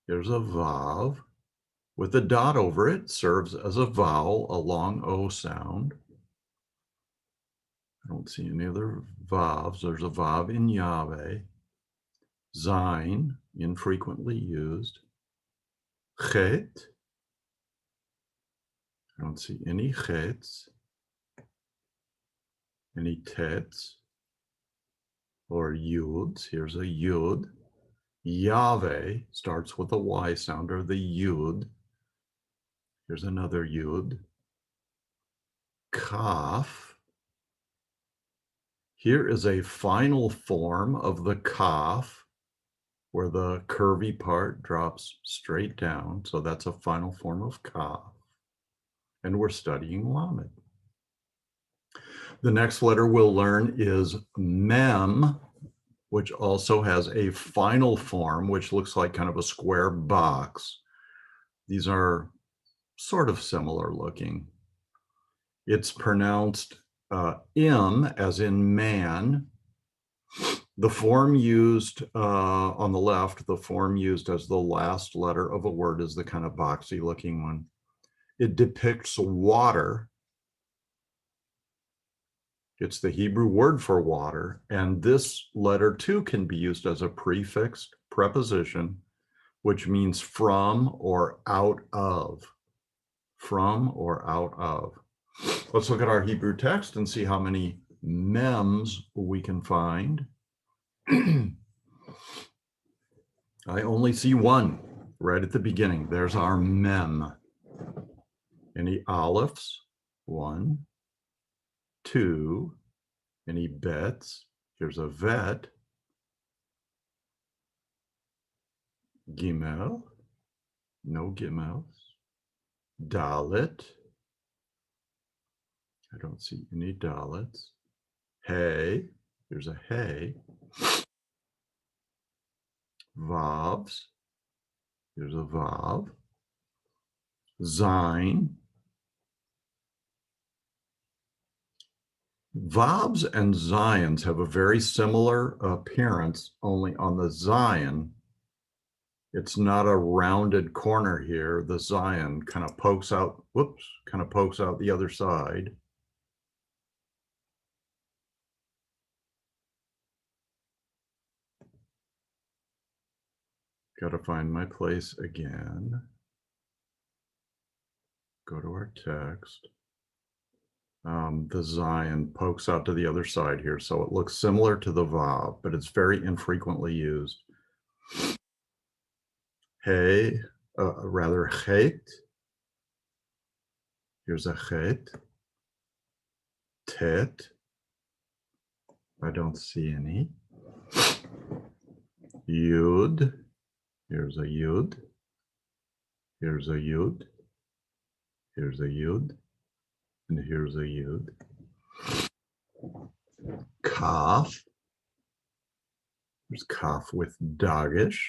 Speaker 1: Here's a vav with a dot over it, serves as a vowel, a long O sound. I don't see any other vavs. There's a vav in Yahweh. ZAYIN, infrequently used. HETH. I don't see any HETHs. Any TETHs or yuds. Here's a yud. Yahweh starts with a Y sound, or the yud. Here's another yud. KAPH. Here is a final form of the KAPH, where the curvy part drops straight down. So that's a final form of KAPH. And we're studying Lamed. The next letter we'll learn is Mem, which also has a final form, which looks like kind of a square box. These are sort of similar looking. It's pronounced M, as in man. The form used on the left, the form used as the last letter of a word, is the kind of boxy looking one. It depicts water. It's the Hebrew word for water, and this letter too can be used as a prefixed preposition, which means from or out of. From or out of. Let's look at our Hebrew text and see how many mems we can find. I only see one right at the beginning. There's our mem. Any alephs? One, two. Any bets? Here's a vet. Gimel. No gimels. Dalet. I don't see any dalets. Hey. Here's a hey. Vavs. Here's a vav. ZAYIN. Vavs and ZAYINs have a very similar appearance, only on the ZAYIN, it's not a rounded corner here. The ZAYIN kind of pokes out, kind of pokes out the other side. Got to find my place again. Go to our text. The ZAYIN pokes out to the other side here, so it looks similar to the Vav, but it's very infrequently used. Hey, rather HETH. Here's a HETH. TETH. I don't see any. Yud. Here's a Yud. Here's a Yud. Here's a Yud. And here's a Yud. KAPH. There's KAPH with Dagesh.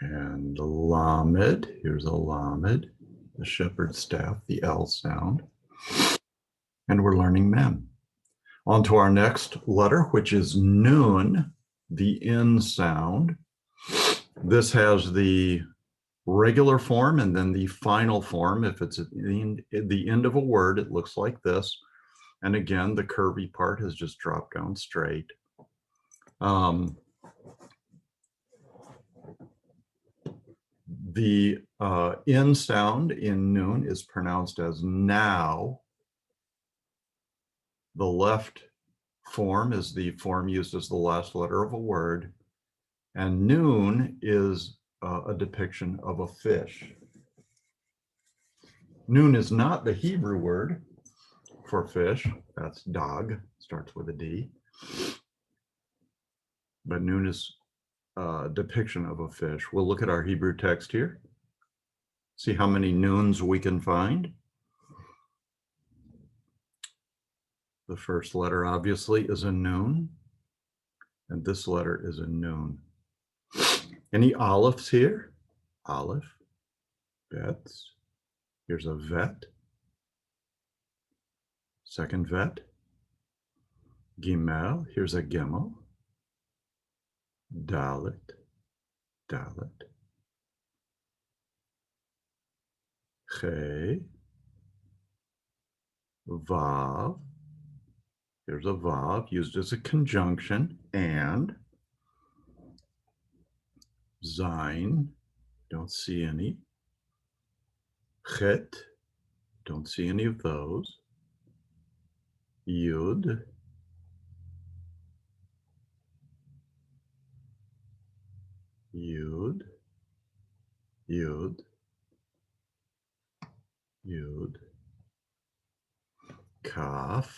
Speaker 1: And Lamed. Here's a Lamed, the shepherd's staff, the L sound. And we're learning Mem. On to our next letter, which is Nun, the N sound. This has the regular form and then the final form. If it's at the end of a word, it looks like this. And again, the curvy part has just dropped down straight. The N sound in Nun is pronounced as now. The left form is the form used as the last letter of a word. And Nun is a depiction of a fish. Nun is not the Hebrew word for fish. That's dog, starts with a D. But Nun is a depiction of a fish. We'll look at our Hebrew text here. See how many Nuns we can find. The first letter obviously is a Nun, and this letter is a Nun. Any Alephs here? Aleph, Bet. Here's a Vet. Second Vet. GIMEL. Here's a GIMEL. DALETH. DALETH. He. Vav. Here's a Vav used as a conjunction. And. ZAYIN. Don't see any. HETH. Don't see any of those. Yud. Yud. Yud. Yud. KAPH.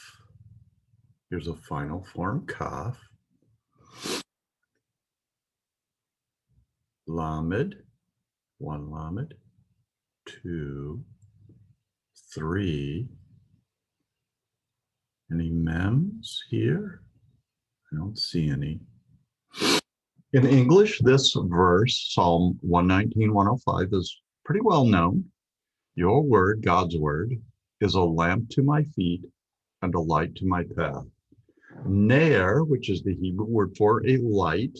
Speaker 1: Here's a final form, KAPH. Lamed. One Lamed. Two. Three. Any Mems here? I don't see any. In English, this verse, Psalm 119, 105, is pretty well known. Your word, God's word, is a lamp to my feet and a light to my path. Ner, which is the Hebrew word for a light.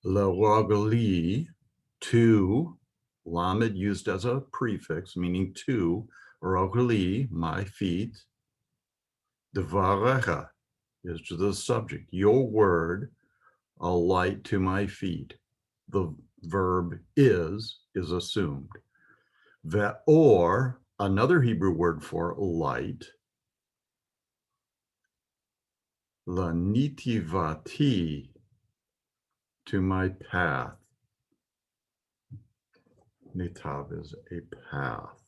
Speaker 1: L'ragli, to, lamed used as a prefix, meaning to, ragli, my feet. Devarecha is to the subject, your word, a light to my feet. The verb is assumed. Ve'or, another Hebrew word for light, lanitivati, to my path. Nitav is a path.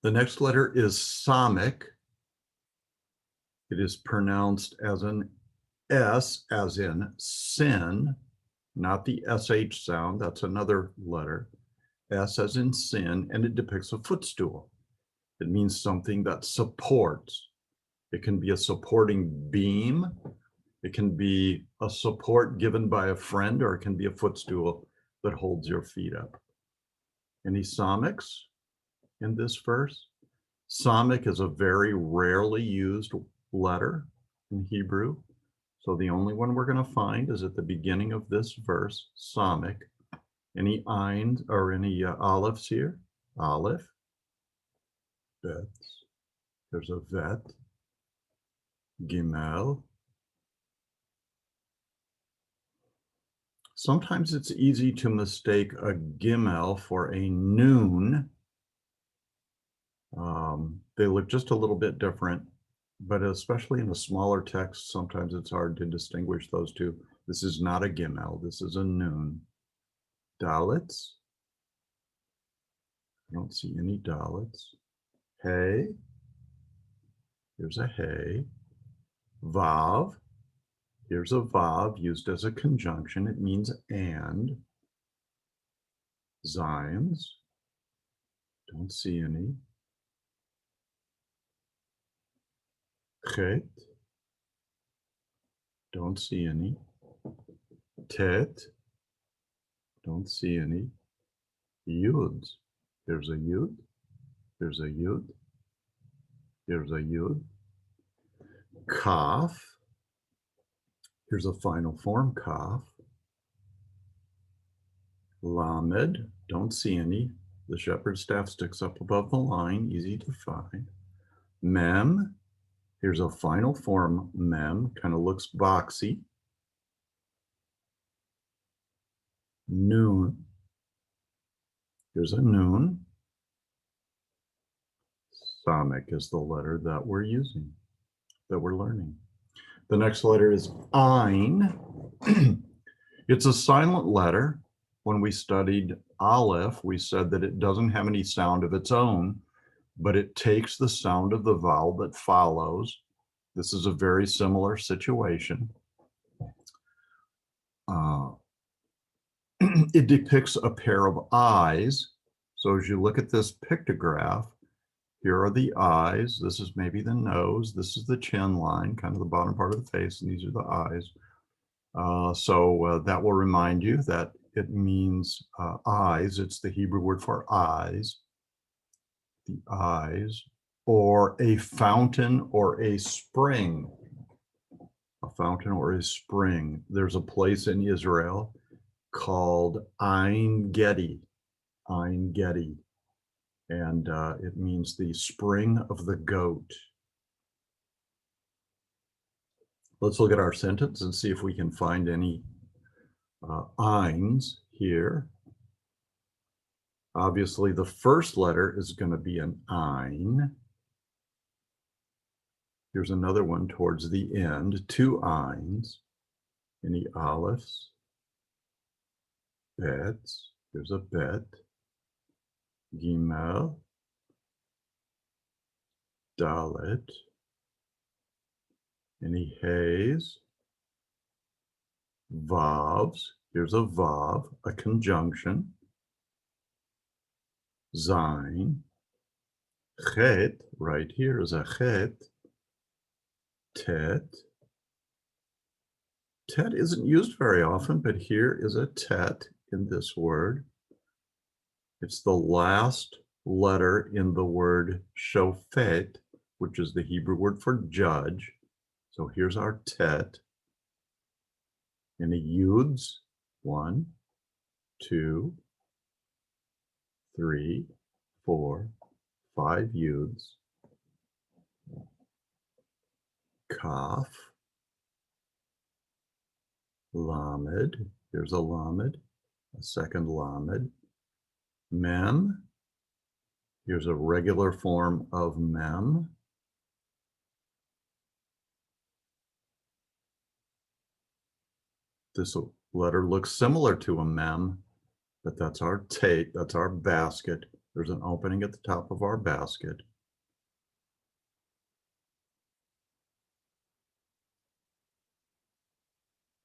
Speaker 1: The next letter is SAMEK. It is pronounced as an S, as in sin, not the SH sound. That's another letter. S as in sin, and it depicts a footstool. It means something that supports. It can be a supporting beam. It can be a support given by a friend, or it can be a footstool that holds your feet up. Any SAMEKs in this verse? SAMEK is a very rarely used letter in Hebrew. So the only one we're going to find is at the beginning of this verse, SAMEK. Any AYIN or any Alephs here? Aleph, Bet. There's a VET, GIMEL. Sometimes it's easy to mistake a GIMEL for a noon. They look just a little bit different, but especially in a smaller text, sometimes it's hard to distinguish those two. This is not a GIMEL, this is a noon. DALETHs. I don't see any DALETHs. Hey. Here's a hey. Vav. Here's a vav used as a conjunction. It means and. ZAYINs. Don't see any. HETH. Don't see any. TETH. Don't see any. Yuds. There's a yud. There's a yud. There's a yud. KAPH. Here's a final form, KAPH. Lamed. Don't see any. The shepherd's staff sticks up above the line, easy to find. Mem. Here's a final form, mem, kind of looks boxy. Noon. Here's a noon. SAMEK is the letter that we're using, that we're learning. The next letter is AYIN. It's a silent letter. When we studied Aleph, we said that it doesn't have any sound of its own, but it takes the sound of the vowel that follows. This is a very similar situation. It depicts a pair of eyes. So as you look at this pictograph, here are the eyes. This is maybe the nose. This is the chin line, kind of the bottom part of the face, and these are the eyes. So that will remind you that it means eyes. It's the Hebrew word for eyes. The eyes, or a fountain or a spring. A fountain or a spring. There's a place in Israel called Ein-Gedi, Ein-Gedi, and it means the spring of the goat. Let's look at our sentence and see if we can find any ayins here. Obviously, the first letter is going to be an ayin. Here's another one towards the end, two ayins. Any alephs? Bets. There's a bet. GIMEL. DALETH. Any heys? Vavs. Here's a vav, a conjunction. ZAYIN. HETH. Right here is a HETH. TETH. TET isn't used very often, but here is a TET in this word. It's the last letter in the word shofet, which is the Hebrew word for judge. So here's our TET. Any yuds? 1, 2, 3, 4, 5 yuds. KAPH. Lamed. Here's a lamed, a second lamed. Mem. Here's a regular form of mem. This letter looks similar to a mem, but that's our tate, that's our basket. There's an opening at the top of our basket.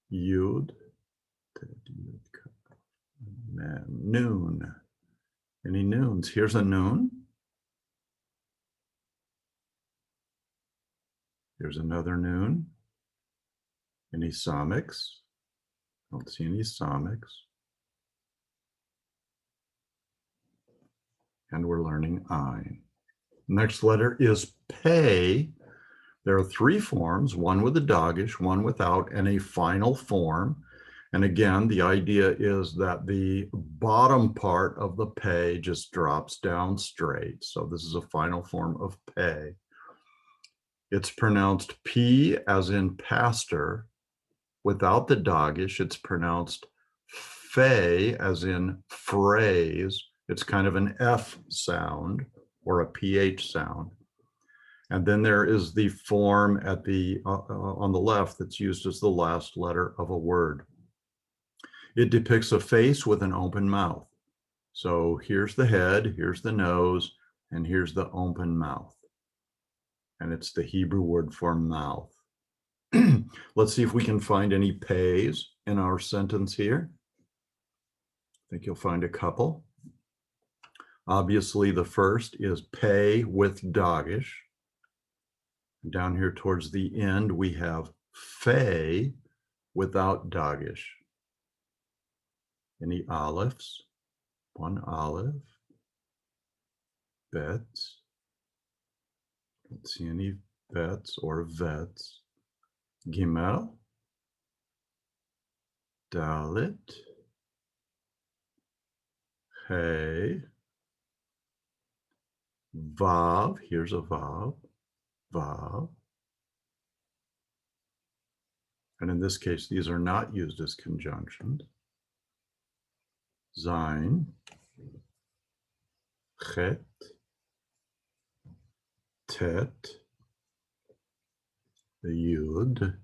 Speaker 1: Yud. Mem. Noon. Any noons? Here's a noon. Here's another noon. Any SAMEKs? Don't see any SAMEKs. and we're learning AYIN. Next letter is pay. There are three forms, one with a dogish, one without, and a final form. And again, the idea is that the bottom part of the pay just drops down straight. So this is a final form of pay. It's pronounced P as in pastor. Without the dogish, it's pronounced fe as in phrase. It's kind of an F sound or a PH sound. And then there is the form at the on the left that's used as the last letter of a word. It depicts a face with an open mouth. So here's the head, here's the nose, and here's the open mouth. And it's the Hebrew word for mouth. Let's see if we can find any pays in our sentence here. I think you'll find a couple. Obviously, the first is pay with dogish. Down here towards the end, we have fe without dogish. Any alephs? One aleph. Bets. Don't see any bets or vets. GIMEL. DALETH. HETH. Vav. Here's a vav. Vav. And in this case, these are not used as conjunctions. ZAYIN. HETH. TETH. The yud.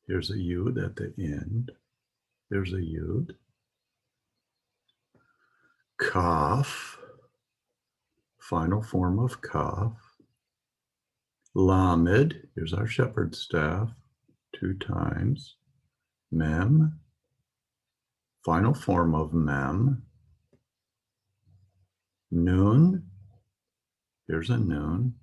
Speaker 1: Here's a yud at the end. There's a yud. KAPH. Final form of KAPH. Lamed. Here's our shepherd's staff. 2 times. Mem. Final form of mem. Nun. Here's a nun.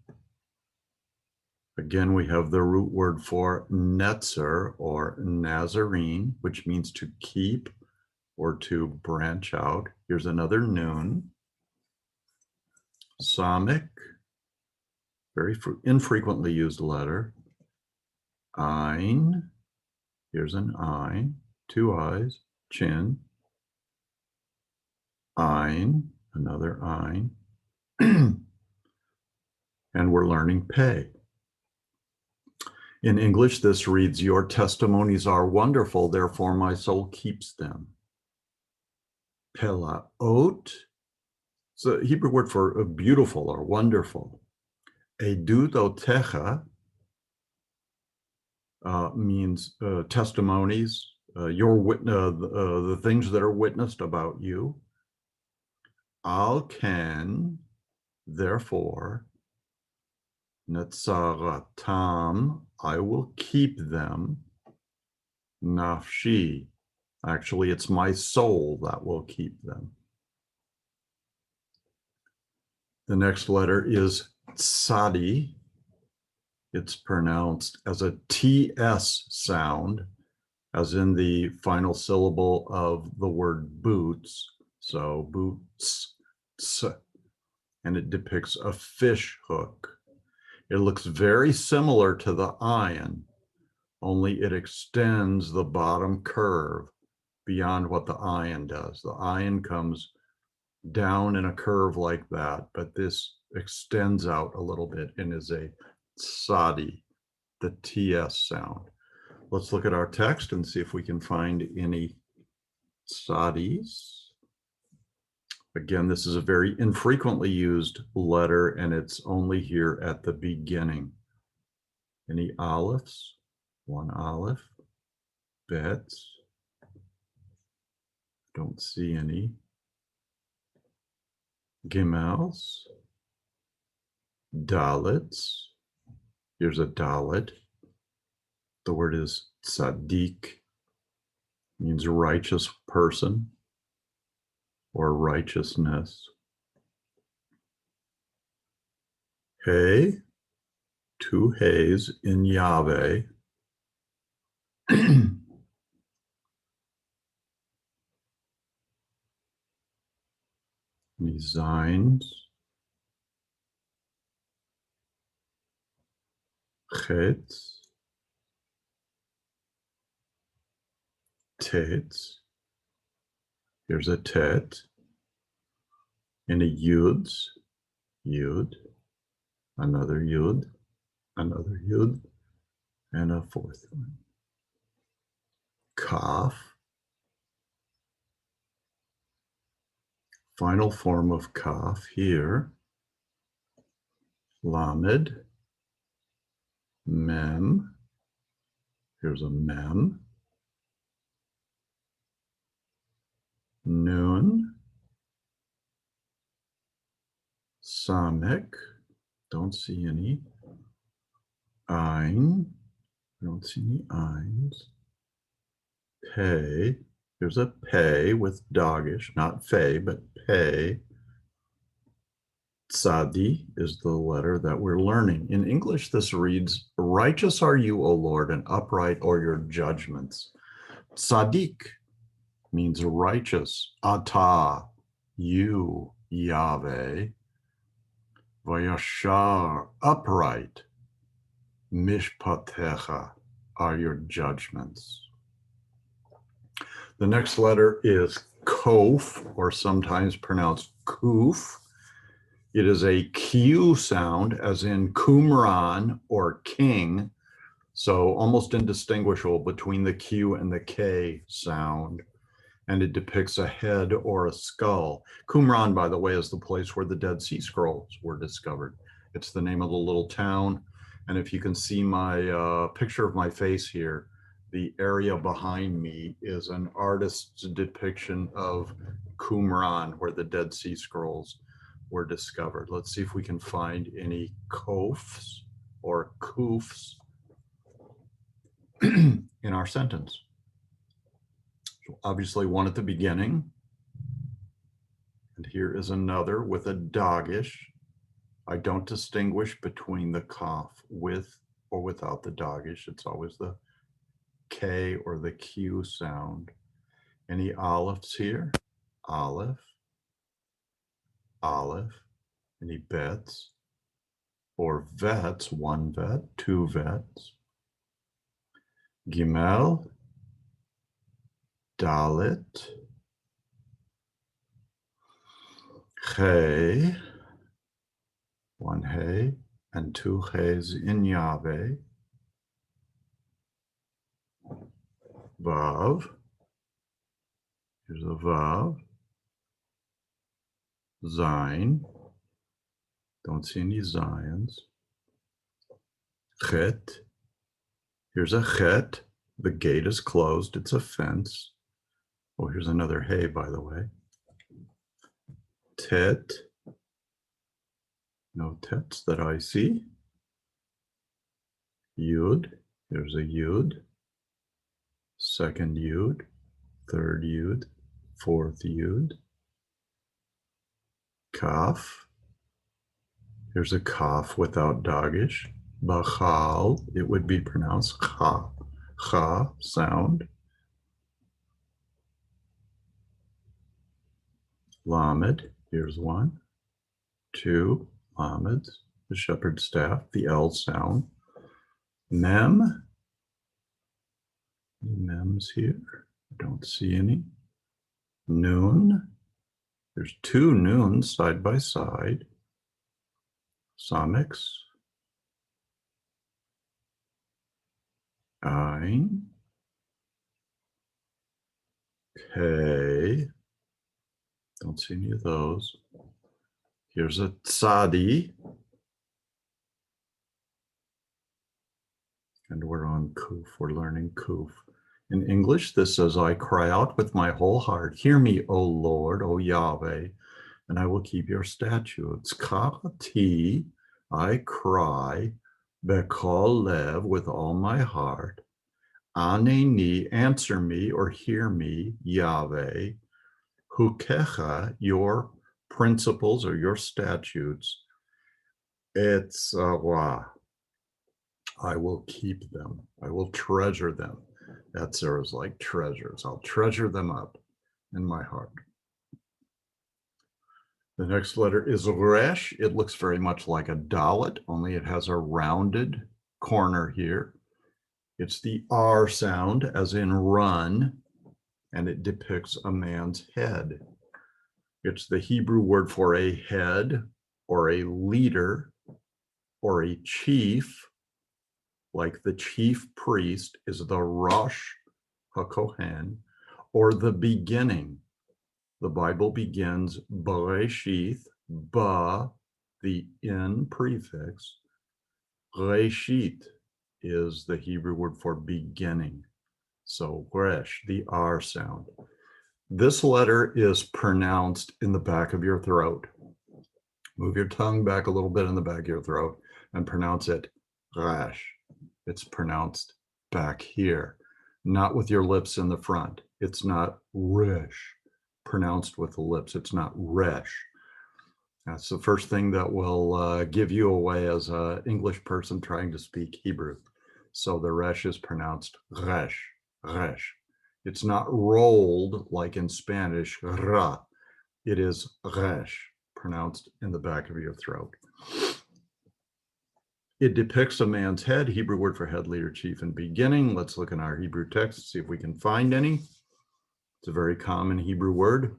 Speaker 1: Again, we have the root word for netzer or Nazarene, which means to keep or to branch out. Here's another nun. SAMEK, very infrequently used letter. AYIN. Here's an AYIN, 2 eyes, chin. AYIN, another AYIN. And we're learning pay. In English, this reads, your testimonies are wonderful, therefore my soul keeps them. Pelaot, it's a Hebrew word for beautiful or wonderful. Edudotecha means testimonies, the things that are witnessed about you. Al ken, therefore, netzaratam, I will keep them. Nafshi, actually it's my soul that will keep them. The next letter is tsadi. It's pronounced as a TS sound, as in the final syllable of the word boots. So boots, and it depicts a fish hook. It looks very similar to the AYIN, only it extends the bottom curve beyond what the AYIN does. The AYIN comes down in a curve like that, but this extends out a little bit and is a tsadi, the TS sound. Let's look at our text and see if we can find any tsadis. Again, this is a very infrequently used letter, and it's only here at the beginning. Any alephs? 1 aleph. Bets. Don't see any. Gimels. Daleths. Here's a dalet. The word is tzaddik, means righteous person or righteousness. Hey, 2 hays in Yahweh. Any ZAYINs? HETHs? TETHs? Here's a TET. Any YUDs? YUD. Another YUD. Another YUD. And a fourth one. KAPH. Final form of KAPH here. Lamed. Mem. Here's a mem. Nun. SAMEK. Don't see any. AYIN. Don't see any AYINs. Pay. Here's a pay with dogish, not fey, but pay. Tzadi is the letter that we're learning. In English, this reads, righteous are you, O Lord, and upright are your judgments. Tzadik means righteous. Ata, you, Yahweh. Vayashar, upright. Mishpatecha are your judgments. The next letter is KOF, or sometimes pronounced kuf. It is a Q sound, as in Qumran or king, so almost indistinguishable between the Q and the K sound. And it depicts a head or a skull. Qumran, by the way, is the place where the Dead Sea Scrolls were discovered. It's the name of the little town. And if you can see my picture of my face here, the area behind me is an artist's depiction of Qumran, where the Dead Sea Scrolls were discovered. Let's see if we can find any kofs or kufs in our sentence. So obviously one at the beginning. And here is another with a dogish. I don't distinguish between the kaf with or without the dogish. It's always the K or the Q sound. Any alephs here? Aleph. Aleph. Any bets? Or vets, one vet, two vets. GIMEL. DALETH. He. One he and two he's in Yahweh. Vav. Here's a Vav. ZAYIN. Don't see any ZAYINs. HETH. Here's a HETH. The gate is closed. It's a fence. Oh, here's another hey, by the way. TETH. No TETs that I see. YUD. There's a YUD. Second YUD. Third YUD. Fourth YUD. KAPH. Here's a KAPH without dogish. Bachal, it would be pronounced cha. Cha sound. Lamed, here's one. Two lameds, the shepherd's staff, the L sound. Mem. Mems here. Don't see any. Nun. There's two noons side by side. SAMEKs. AYIN. K. Don't see any of those. Here's a tzadi. And we're on kuf. We're learning kuf. In English, this says, I cry out with my whole heart. Hear me, O Lord, O Yahweh, and I will keep your statutes. Kati, I cry, bekol lev, with all my heart. Aneni, answer me or hear me, Yahweh. Hukecha, your principles or your statutes. It's I will keep them. I will treasure them. Etzer is like treasures. I'll treasure them up in my heart. The next letter is resh. It looks very much like a dalet, only it has a rounded corner here. It's the R sound, as in run, and it depicts a man's head. It's the Hebrew word for a head or a leader or a chief, like the chief priest is the Rosh HaKohen, or the beginning. The Bible begins Bereshith, ba, the in prefix. Reshit is the Hebrew word for beginning. So resh, the R sound. This letter is pronounced in the back of your throat. Move your tongue back a little bit in the back of your throat and pronounce it resh. It's pronounced back here, not with your lips in the front. It's not resh, pronounced with the lips. It's not resh. That's the first thing that will give you away as an English person trying to speak Hebrew. So the resh is pronounced resh, resh. It's not rolled like in Spanish, ra. It is resh, pronounced in the back of your throat. It depicts a man's head, Hebrew word for head, leader, chief, and beginning. Let's look in our Hebrew text, see if we can find any. It's a very common Hebrew word,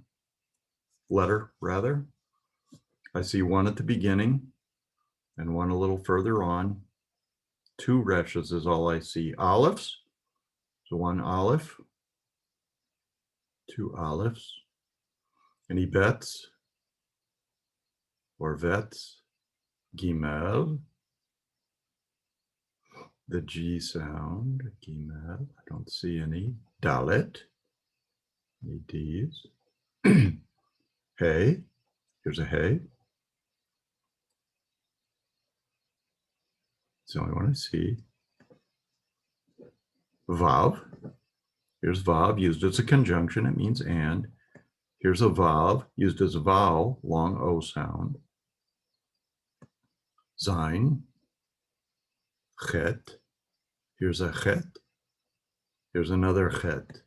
Speaker 1: letter rather. I see one at the beginning and one a little further on. Two reshes is all I see. Alephs, so one aleph, two alephs. Any bets or vets? GIMEL, the G sound, GIMEL. I don't see any. DALETH, any Ds. Hey, here's a hey. It's the only one I see. Vav, here's Vav, used as a conjunction, it means and. Here's a Vav, used as a vowel, long O sound. ZAYIN, HETH, here's a HETH, here's another HETH.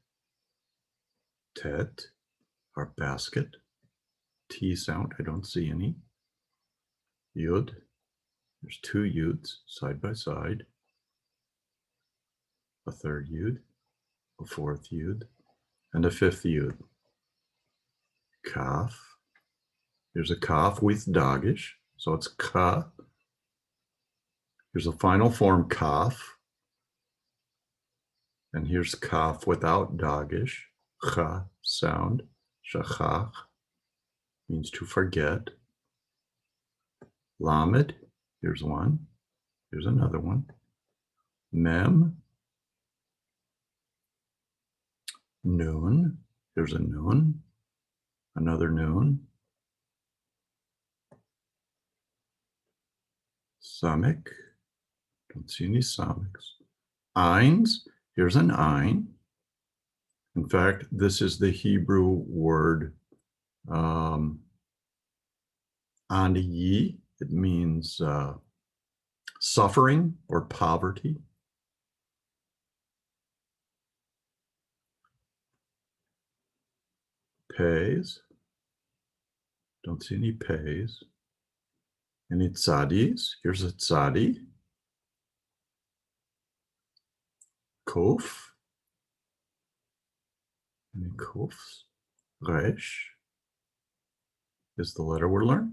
Speaker 1: TETH, our basket. T sound, I don't see any. Yud, there's two Yuds side by side. A third Yud, a fourth Yud, and a fifth Yud. KAPH, here's a KAPH with dagish, so it's ka. Here's a final form KAPH, and here's KAPH without dagish, cha sound, shachach, means to forget. Lamed, here's one, here's another one. Mem, Nun, here's a Nun, another Nun. SAMEK, don't see any SAMEKs. AYINs, here's an AYIN. In fact, this is the Hebrew word ani. It means suffering or poverty. Pays, don't see any pays. Any tzadis, here's a tzadi. Kof, any kofs. Resh is the letter we're learning.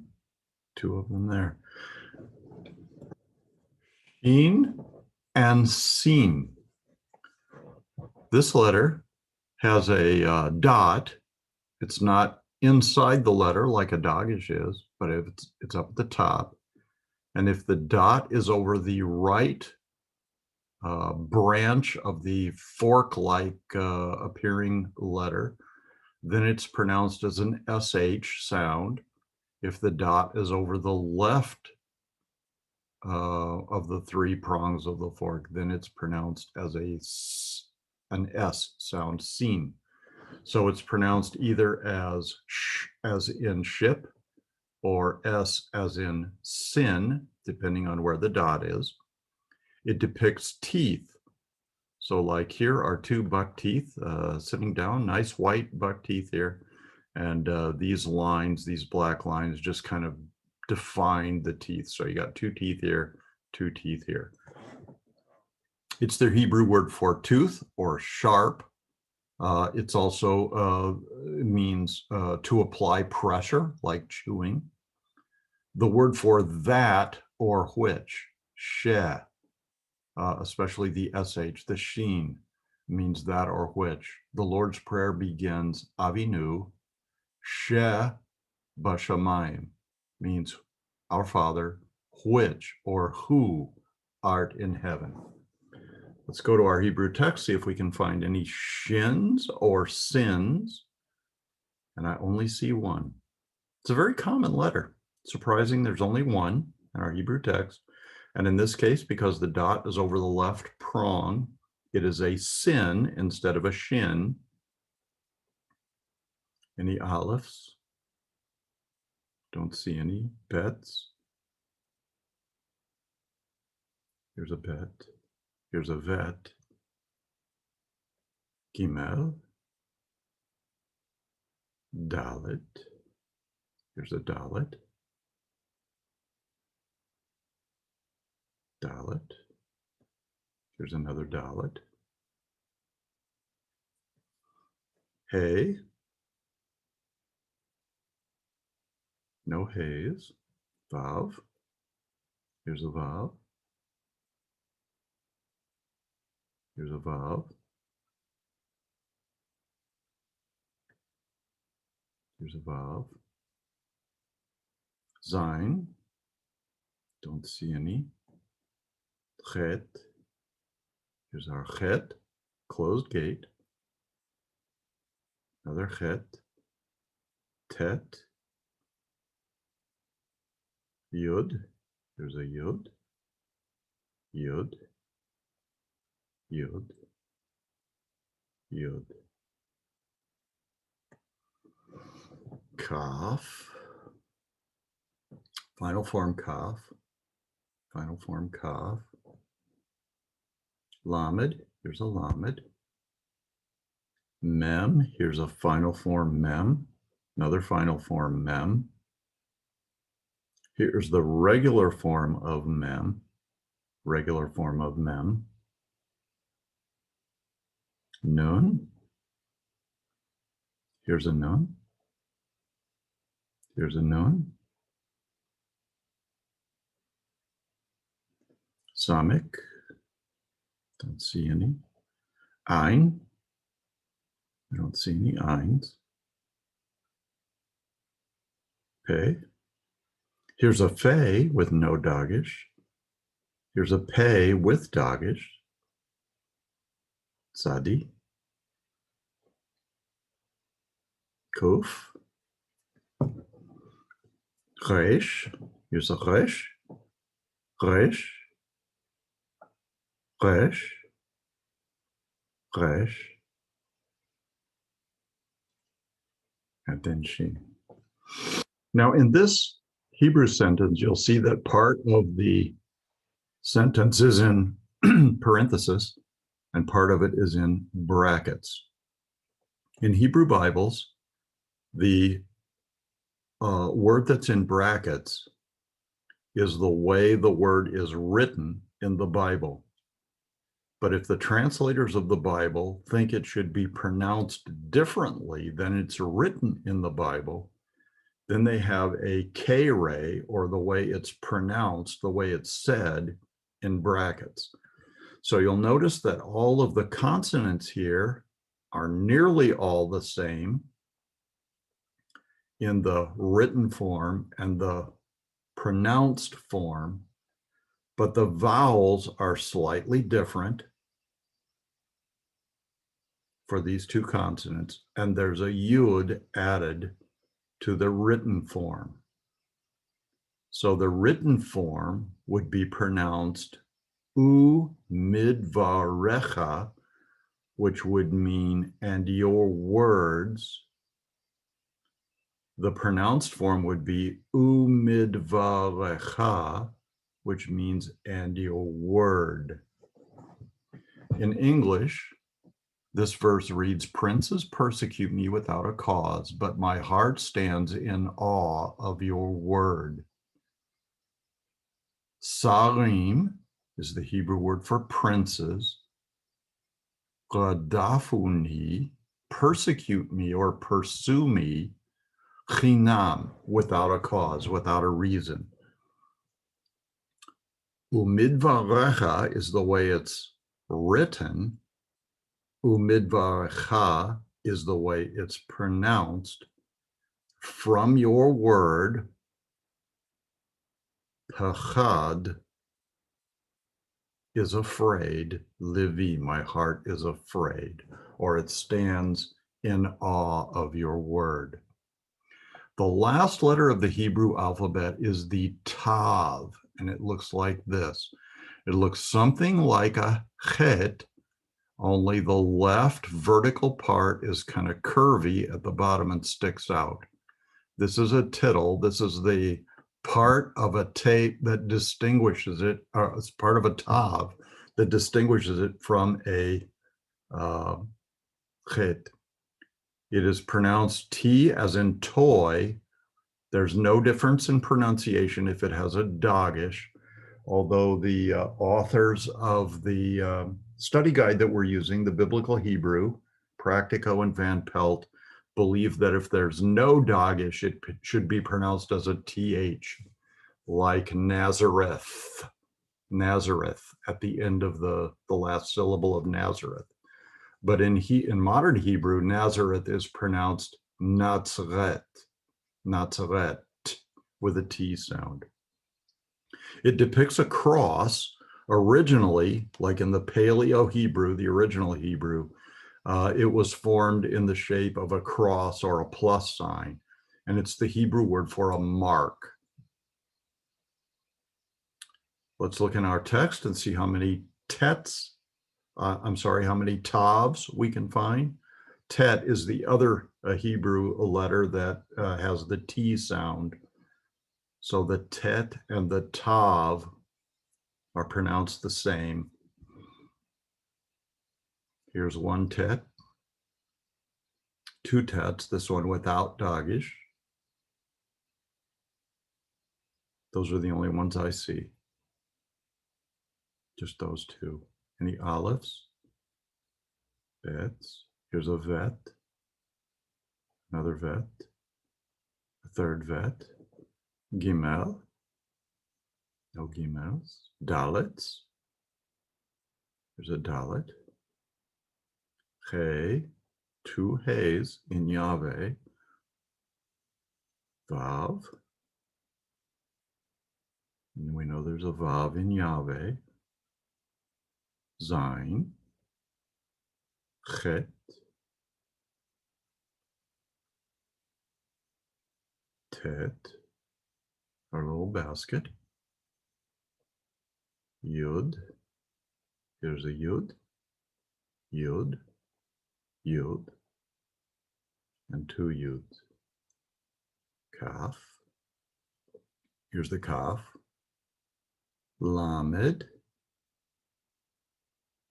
Speaker 1: Two of them there. Shin and sin. This letter has a dot. It's not inside the letter like a dagish is, but it's up at the top. And if the dot is over the right branch of the fork-like appearing letter, then it's pronounced as an SH sound. If the dot is over the left of the three prongs of the fork, then it's pronounced as an S sound, sin. So it's pronounced either as sh as in ship, or S as in sin, depending on where the dot is. It depicts teeth. So like here are two buck teeth sitting down, nice white buck teeth here. And these lines, these black lines, just kind of define the teeth. So you got 2 teeth here, 2 teeth here. It's the Hebrew word for tooth or sharp. It's also means to apply pressure, like chewing. The word for that or which, she, especially the sh, the sheen, means that or which. The Lord's Prayer begins Avinu, she bashamayim, means our Father, which or who art in heaven. Let's go to our Hebrew text, see if we can find any shins or sins. And I only see one. It's a very common letter. Surprising, there's only one in our Hebrew text. And in this case, because the dot is over the left prong, it is a sin instead of a shin. Any alephs? Don't see any. Bets? Here's a bet. Here's a vet. GIMEL. DALETH. Here's a DALETH. DALETH. Here's another DALETH. Hey. No hays. Vav. Here's a vav. Here's a vav. Here's a vav. ZAYIN. Don't see any. HETH. Here's our HETH. Closed gate. Another HETH. TETH. Yud. Here's a Yud. Yud. Yud. Yud. KAPH. Final form KAPH. Final form KAPH. Lamed. Here's a Lamed. Mem. Here's a final form Mem. Another final form Mem. Here's the regular form of Mem. Regular form of Mem. Nun. Here's a Nun. Here's a Nun. SAMEK. Don't see any. AYIN. I don't see any AYINs. Pei. Here's a Fe with no dagesh. Here's a Pei with dagesh. Tzadi. Kuf. Resh. Here's a Resh. Resh. Resh. Resh. And then Shin. Now in this Hebrew sentence, you'll see that part of the sentence is in parenthesis and part of it is in brackets. In Hebrew Bibles, the word that's in brackets is the way the word is written in the Bible. But if the translators of the Bible think it should be pronounced differently than it's written in the Bible, then they have a K-ray, or the way it's pronounced, the way it's said, in brackets. So you'll notice that all of the consonants here are nearly all the same in the written form and the pronounced form, but the vowels are slightly different for these two consonants, and there's a yud added to the written form. So the written form would be pronounced u midvarecha, which would mean and your words. The pronounced form would be u midvarecha, which means and your word. In English, This verse reads, "Princes persecute me without a cause, but my heart stands in awe of your word." Sarim is the Hebrew word for princes. Gadafuni, persecute me or pursue me, chinam, without a cause, without a reason. Umidvarecha is the way it's written. Umidvarecha is the way it's pronounced. From your word, pachad is afraid, livi, my heart is afraid, or it stands in awe of your word. The last letter of the Hebrew alphabet is the tav, and it looks like this. It looks something like a HETH, only the left vertical part is kind of curvy at the bottom and sticks out. This is a tittle. This is the part of a tape that distinguishes it, or it's part of a tav that distinguishes it from a HETH. It is pronounced T as in toy. There's no difference in pronunciation if it has a dogish, although the authors of the study guide that we're using, the Biblical Hebrew, Practico and Van Pelt, believe that if there's no dogish, it should be pronounced as a TH, like Nazareth, Nazareth, at the end of the last syllable of Nazareth. But in modern Hebrew, Nazareth is pronounced Nazaret, Nazaret, with a T sound. It depicts a cross. Originally, like in the Paleo Hebrew, the original Hebrew, it was formed in the shape of a cross or a plus sign, and it's the Hebrew word for a mark. Let's look in our text and see how many teths, how many tavs we can find. Tet is the other Hebrew letter that has the T sound. So the tet and the tav are pronounced the same. Here's one tet, two tets, this one without dogish. Those are the only ones I see. Just those two. Any Alephs? Bets? Here's a vet, another vet, a third vet, GIMEL, no GIMELs, DALETHs, there's a DALETH, He, two He's in Yahweh, Vav, and we know there's a Vav in Yahweh, ZAYIN, HETH, TETH, our little basket, Yud, here's a Yud, Yud, Yud, and two Yuds. KAPH, here's the KAPH, Lamed.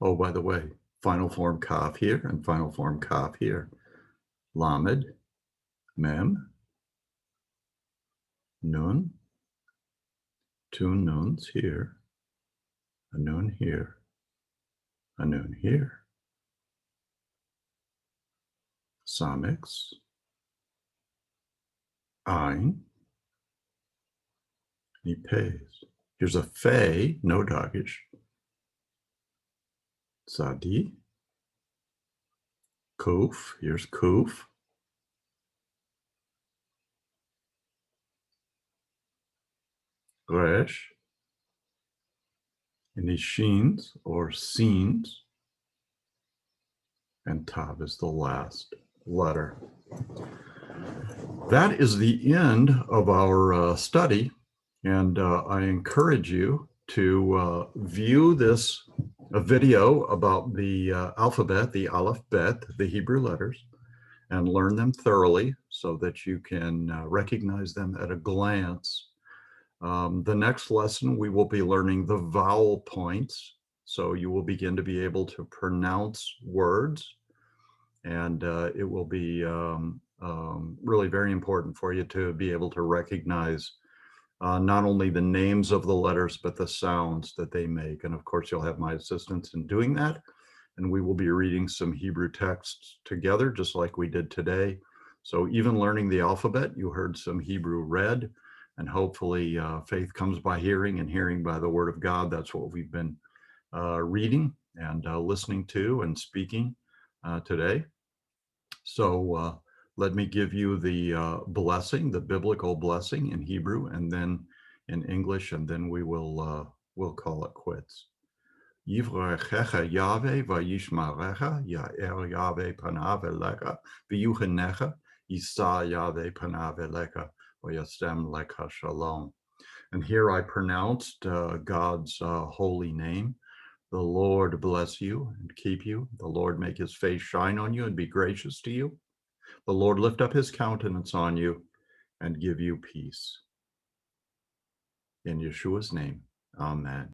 Speaker 1: Oh, by the way, final form KAPH here and final form KAPH here. Lamed, Mem, Nun, two Nuns here, a Nun here, a Nun here. SAMEKs, AYIN, he pays. Here's a Fe, no dogish. Zadi, Kuf, here's Kuf. Resh, any sheens or scenes, and Tav is the last letter. That is the end of our study, and I encourage you to view this video about the alphabet, the Aleph Bet, the Hebrew letters, and learn them thoroughly so that you can recognize them at a glance. The next lesson, we will be learning the vowel points, so you will begin to be able to pronounce words And it will be really very important for you to be able to recognize not only the names of the letters, but the sounds that they make. And of course, you'll have my assistance in doing that. And we will be reading some Hebrew texts together, just like we did today. So even learning the alphabet, you heard some Hebrew read, and hopefully faith comes by hearing and hearing by the word of God. That's what we've been reading and listening to and speaking today. So let me give you the blessing, the biblical blessing in Hebrew, and then in English, and then we'll call it quits. Yivrechecha Yahweh vayishmarecha, Ya'er Yahweh panav elecha, v'yuchenecha, Yisa Yahweh panav elecha, v'yastem lecha shalom. And here I pronounced God's holy name. The Lord bless you and keep you. The Lord make his face shine on you and be gracious to you. The Lord lift up his countenance on you and give you peace. In Yeshua's name, amen.